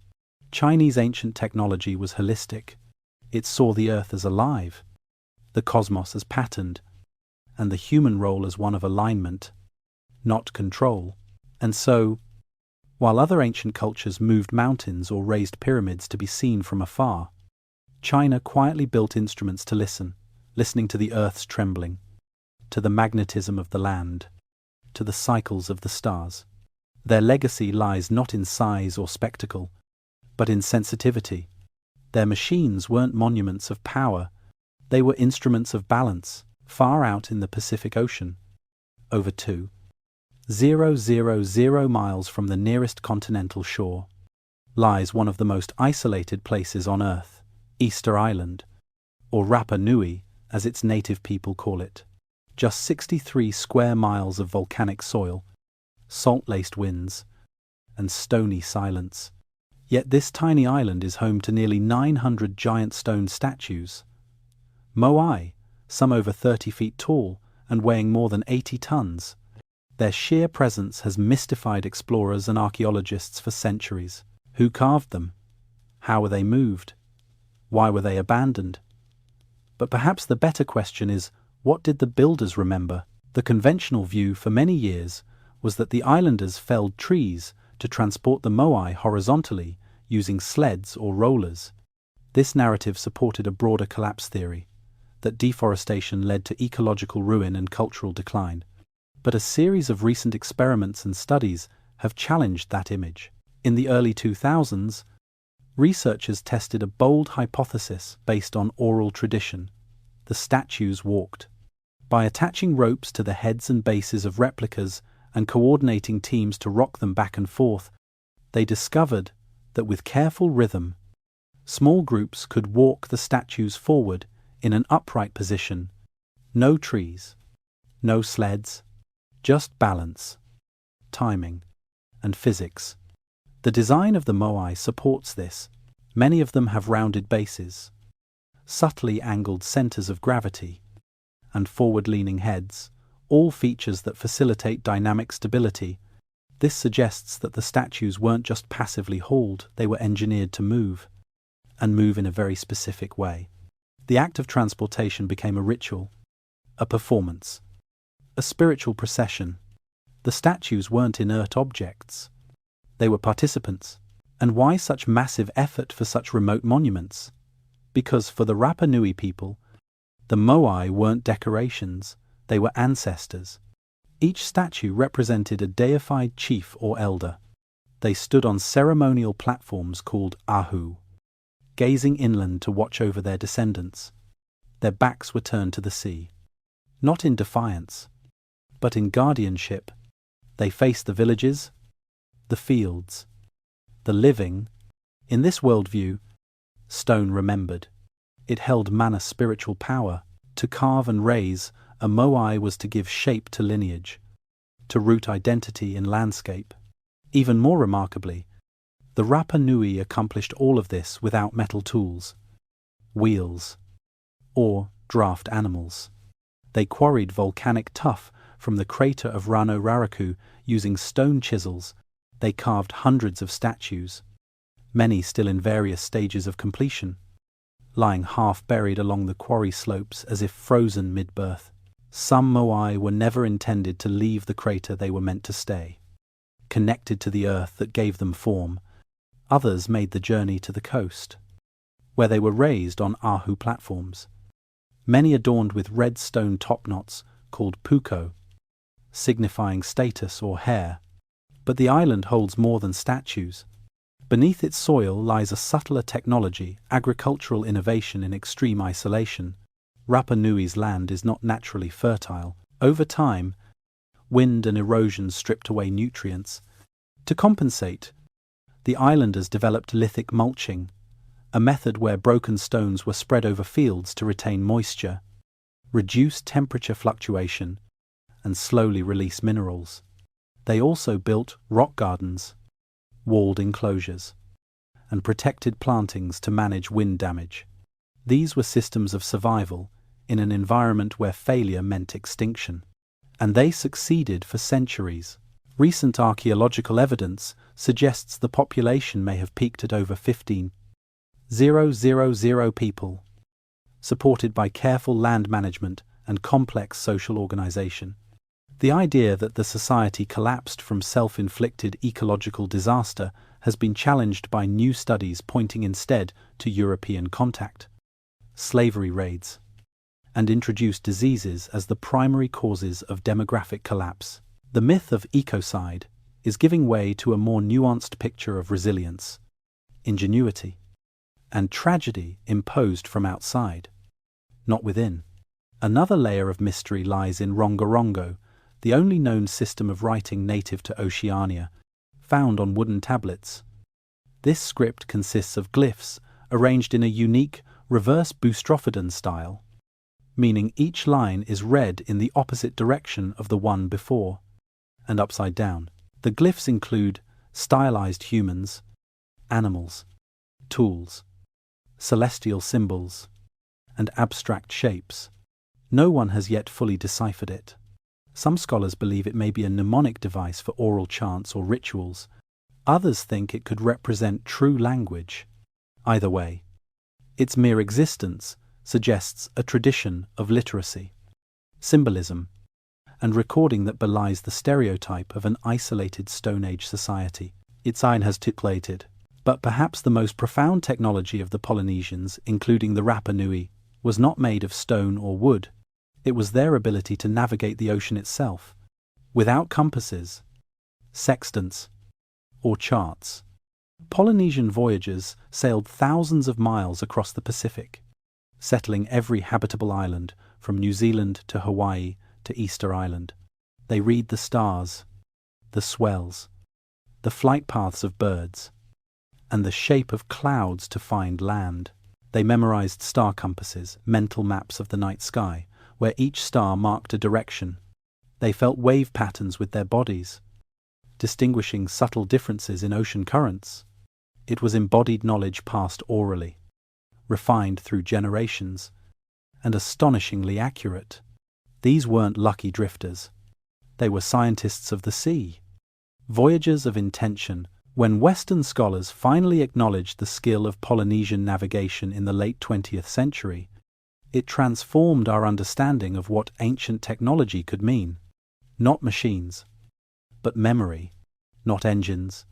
Chinese ancient technology was holistic. It saw the earth as alive, the cosmos as patterned, and the human role as one of alignment, not control. And so, while other ancient cultures moved mountains or raised pyramids to be seen from afar, China quietly built instruments to listening to the earth's trembling, to the magnetism of the land, to the cycles of the stars. Their legacy lies not in size or spectacle, but in sensitivity. Their machines weren't monuments of power, they were instruments of balance. Far out in the Pacific Ocean, over 2,000 miles from the nearest continental shore, lies one of the most isolated places on Earth, Easter Island, or Rapa Nui, as its native people call it. Just 63 square miles of volcanic soil, salt-laced winds, and stony silence. Yet this tiny island is home to nearly 900 giant stone statues. Moai, some over 30 feet tall and weighing more than 80 tons. Their sheer presence has mystified explorers and archaeologists for centuries. Who carved them? How were they moved? Why were they abandoned? But perhaps the better question is, what did the builders remember? The conventional view for many years was that the islanders felled trees to transport the moai horizontally using sleds or rollers. This narrative supported a broader collapse theory, that deforestation led to ecological ruin and cultural decline. But a series of recent experiments and studies have challenged that image. In the early 2000s, researchers tested a bold hypothesis based on oral tradition. The statues walked. By attaching ropes to the heads and bases of replicas and coordinating teams to rock them back and forth, they discovered that with careful rhythm, small groups could walk the statues forward in an upright position. No trees, no sleds, just balance, timing, and physics. The design of the moai supports this. Many of them have rounded bases, subtly angled centers of gravity, and forward-leaning heads, all features that facilitate dynamic stability. This suggests that the statues weren't just passively hauled, they were engineered to move, and move in a very specific way. The act of transportation became a ritual, a performance, a spiritual procession. The statues weren't inert objects. They were participants. And why such massive effort for such remote monuments? Because for the Rapa Nui people, the moai weren't decorations, they were ancestors. Each statue represented a deified chief or elder. They stood on ceremonial platforms called ahu, gazing inland to watch over their descendants. Their backs were turned to the sea. Not in defiance, but in guardianship. They faced the villages, the fields, the living. In this worldview, stone remembered. It held mana spiritual power. To carve and raise, a moai was to give shape to lineage, to root identity in landscape. Even more remarkably, The Rapa Nui accomplished all of this without metal tools, wheels, or draft animals. They quarried volcanic tuff from the crater of Rano Raraku using stone chisels. They carved hundreds of statues, many still in various stages of completion, lying half-buried along the quarry slopes as if frozen mid-birth. Some moai were never intended to leave the crater they were meant to stay, connected to the earth that gave them form. Others made the journey to the coast, where they were raised on ahu platforms, many adorned with red stone topknots called puko, signifying status or hair. But the island holds more than statues. Beneath its soil lies a subtler technology, agricultural innovation in extreme isolation. Rapa Nui's land is not naturally fertile. Over time, wind and erosion stripped away nutrients. To compensate, the islanders developed lithic mulching, a method where broken stones were spread over fields to retain moisture, reduce temperature fluctuation, and slowly release minerals. They also built rock gardens, walled enclosures, and protected plantings to manage wind damage. These were systems of survival in an environment where failure meant extinction. And they succeeded for centuries. Recent archaeological evidence suggests the population may have peaked at over 15,000 people, supported by careful land management and complex social organization. The idea that the society collapsed from self-inflicted ecological disaster has been challenged by new studies pointing instead to European contact, slavery raids, and introduced diseases as the primary causes of demographic collapse. The myth of ecocide is giving way to a more nuanced picture of resilience, ingenuity, and tragedy imposed from outside, not within. Another layer of mystery lies in Rongorongo, the only known system of writing native to Oceania, found on wooden tablets. This script consists of glyphs arranged in a unique reverse boustrophodon style, meaning each line is read in the opposite direction of the one before, and upside down. The glyphs include stylized humans, animals, tools, celestial symbols, and abstract shapes. No one has yet fully deciphered it. Some scholars believe it may be a mnemonic device for oral chants or rituals. Others think it could represent true language. Either way, its mere existence suggests a tradition of literacy, symbolism, and recording that belies the stereotype of an isolated Stone Age society. Its sign has tiplated. But perhaps the most profound technology of the Polynesians, including the Rapa Nui, was not made of stone or wood. It was their ability to navigate the ocean itself, without compasses, sextants, or charts. Polynesian voyagers sailed thousands of miles across the Pacific, settling every habitable island from New Zealand to Hawaii to Easter Island. They read the stars, the swells, the flight paths of birds, and the shape of clouds to find land. They memorized star compasses, mental maps of the night sky, where each star marked a direction. They felt wave patterns with their bodies, distinguishing subtle differences in ocean currents. It was embodied knowledge passed orally, refined through generations, and astonishingly accurate. These weren't lucky drifters. They were scientists of the sea, voyagers of intention. When Western scholars finally acknowledged the skill of Polynesian navigation in the late 20th century, it transformed our understanding of what ancient technology could mean. Not machines, but memory. Not engines,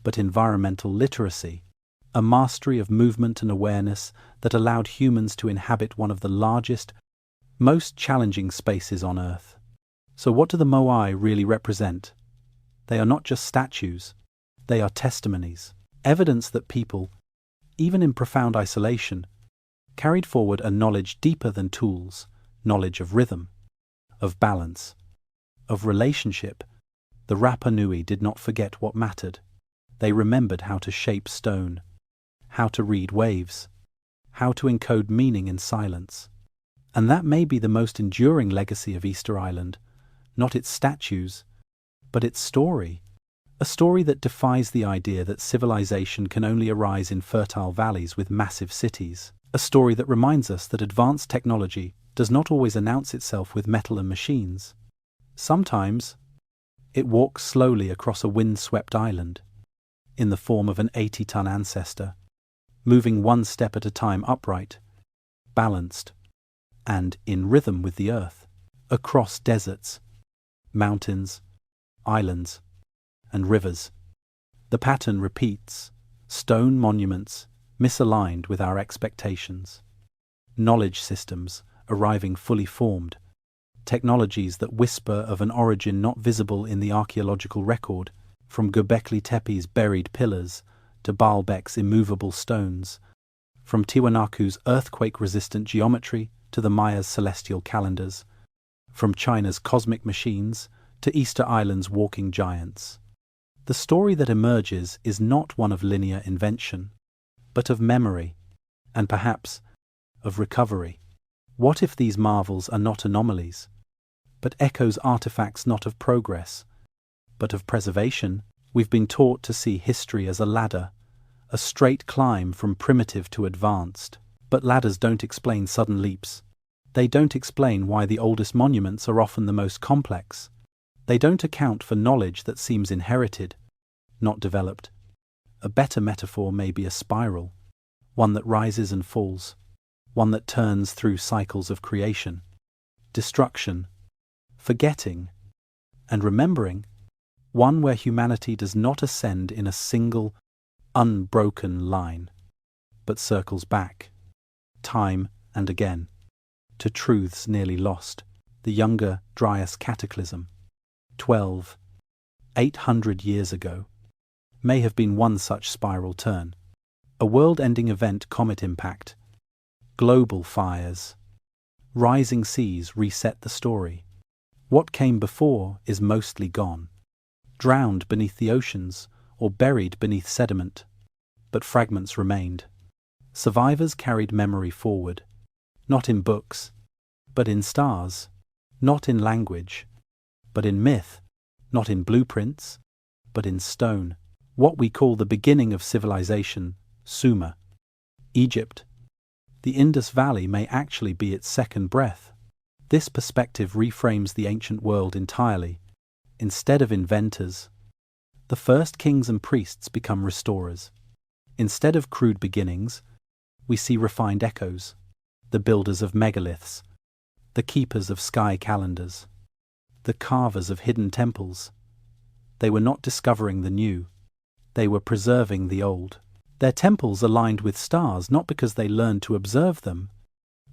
but environmental literacy. A mastery of movement and awareness that allowed humans to inhabit one of the largest, most challenging spaces on Earth. So what do the moai really represent? They are not just statues. They are testimonies, evidence that people, even in profound isolation, carried forward a knowledge deeper than tools, knowledge of rhythm, of balance, of relationship. The Rapa Nui did not forget what mattered. They remembered how to shape stone, how to read waves, how to encode meaning in silence. And that may be the most enduring legacy of Easter Island, not its statues, but its story. A story that defies the idea that civilization can only arise in fertile valleys with massive cities. A story that reminds us that advanced technology does not always announce itself with metal and machines. Sometimes, it walks slowly across a wind-swept island, in the form of an 80-ton ancestor, moving one step at a time upright, balanced, and in rhythm with the earth, across deserts, mountains, islands, and rivers. The pattern repeats: stone monuments misaligned with our expectations, knowledge systems arriving fully formed, technologies that whisper of an origin not visible in the archaeological record, from Göbekli Tepe's buried pillars to Baalbek's immovable stones, from Tiwanaku's earthquake-resistant geometry to the Maya's celestial calendars, from China's cosmic machines to Easter Island's walking giants. The story that emerges is not one of linear invention, but of memory, and perhaps of recovery. What if these marvels are not anomalies, but echoes, artifacts not of progress, but of preservation? We've been taught to see history as a ladder, a straight climb from primitive to advanced. But ladders don't explain sudden leaps. They don't explain why the oldest monuments are often the most complex. They don't account for knowledge that seems inherited, not developed. A better metaphor may be a spiral, one that rises and falls, one that turns through cycles of creation, destruction, forgetting, and remembering, one where humanity does not ascend in a single, unbroken line, but circles back, time and again, to truths nearly lost. The Younger Dryas Cataclysm, 800 years ago, may have been one such spiral turn. A world-ending event, comet impact, global fires, rising seas reset the story. What came before is mostly gone, drowned beneath the oceans or buried beneath sediment, but fragments remained. Survivors carried memory forward, not in books, but in stars, not in language, but in myth, not in blueprints, but in stone. What we call the beginning of civilization, Sumer, Egypt, the Indus Valley may actually be its second breath. This perspective reframes the ancient world entirely. Instead of inventors, the first kings and priests become restorers. Instead of crude beginnings, we see refined echoes, the builders of megaliths, the keepers of sky calendars, the carvers of hidden temples. They were not discovering the new, they were preserving the old. Their temples aligned with stars not because they learned to observe them,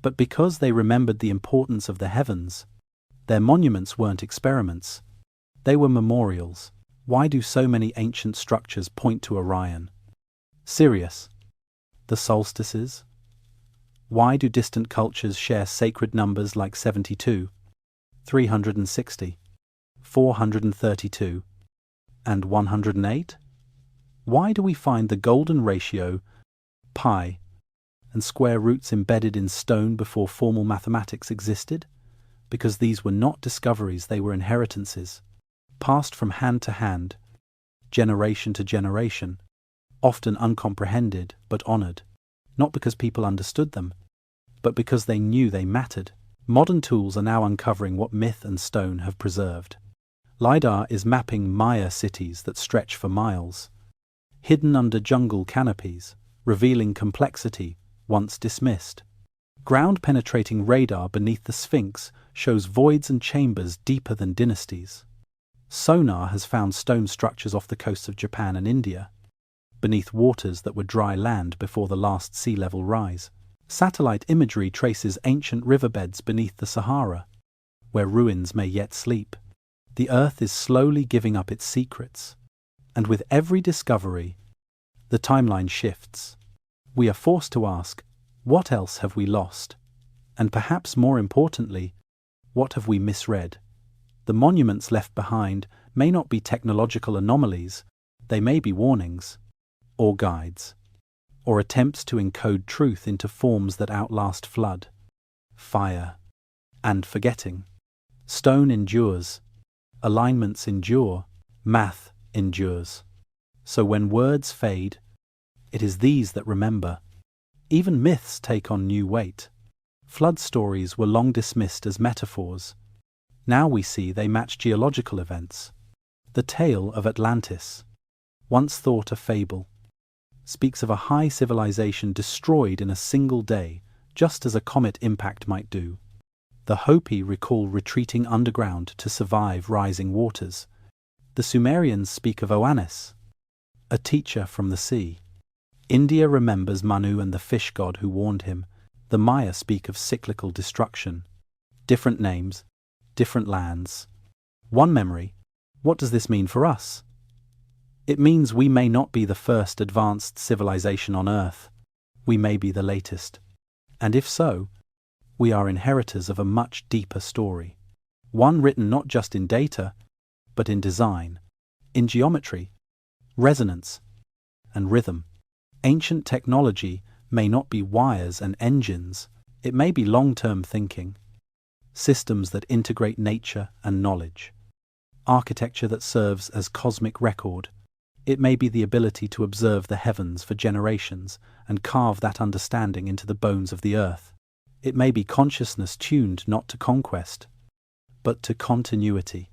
but because they remembered the importance of the heavens. Their monuments weren't experiments, they were memorials. Why do so many ancient structures point to Orion, Sirius, the solstices? Why do distant cultures share sacred numbers like 72, 360, 432, and 108? Why do we find the golden ratio, pi, and square roots embedded in stone before formal mathematics existed? Because these were not discoveries, they were inheritances, passed from hand to hand, generation to generation, often uncomprehended but honored, not because people understood them, but because they knew they mattered. Modern tools are now uncovering what myth and stone have preserved. LiDAR is mapping Maya cities that stretch for miles, hidden under jungle canopies, revealing complexity once dismissed. Ground-penetrating radar beneath the Sphinx shows voids and chambers deeper than dynasties. Sonar has found stone structures off the coasts of Japan and India, beneath waters that were dry land before the last sea level rise. Satellite imagery traces ancient riverbeds beneath the Sahara, where ruins may yet sleep. The Earth is slowly giving up its secrets, and with every discovery, the timeline shifts. We are forced to ask, what else have we lost? And perhaps more importantly, what have we misread? The monuments left behind may not be technological anomalies, they may be warnings, or guides, or attempts to encode truth into forms that outlast flood, fire, and forgetting. Stone endures, alignments endure, math endures. So when words fade, it is these that remember. Even myths take on new weight. Flood stories were long dismissed as metaphors. Now we see they match geological events. The tale of Atlantis, once thought a fable, speaks of a high civilization destroyed in a single day, just as a comet impact might do. The Hopi recall retreating underground to survive rising waters. The Sumerians speak of Oannes, a teacher from the sea. India remembers Manu and the fish god who warned him. The Maya speak of cyclical destruction. Different names, different lands. One memory. What does this mean for us? It means we may not be the first advanced civilization on Earth. We may be the latest. And if so, we are inheritors of a much deeper story. One written not just in data, but in design, in geometry, resonance, and rhythm. Ancient technology may not be wires and engines, it may be long-term thinking, systems that integrate nature and knowledge, architecture that serves as cosmic record. It may be the ability to observe the heavens for generations and carve that understanding into the bones of the earth. It may be consciousness tuned not to conquest, but to continuity.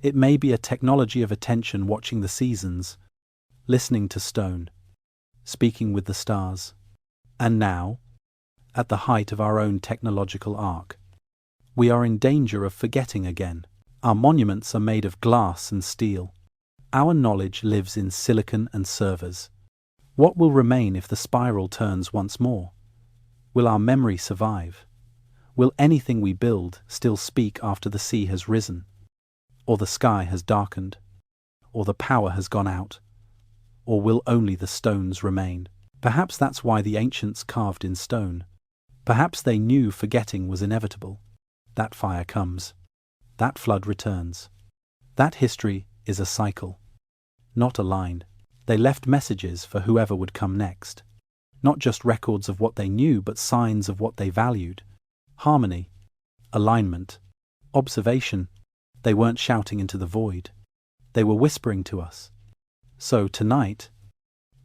It may be a technology of attention watching the seasons, listening to stone, speaking with the stars. And now, at the height of our own technological arc, we are in danger of forgetting again. Our monuments are made of glass and steel. Our knowledge lives in silicon and servers. What will remain if the spiral turns once more? Will our memory survive? Will anything we build still speak after the sea has risen, or the sky has darkened, or the power has gone out? Or will only the stones remain? Perhaps that's why the ancients carved in stone. Perhaps they knew forgetting was inevitable. That fire comes. That flood returns. That history is a cycle, not a line. They left messages for whoever would come next. Not just records of what they knew, but signs of what they valued. Harmony, alignment, observation. They weren't shouting into the void. They were whispering to us. So tonight,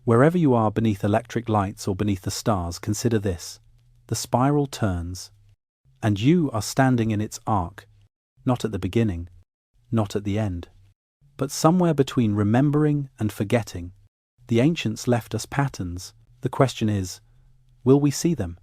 wherever you are beneath electric lights or beneath the stars, consider this. The spiral turns, and you are standing in its arc, not at the beginning, not at the end, but somewhere between remembering and forgetting. The ancients left us patterns. The question is, will we see them?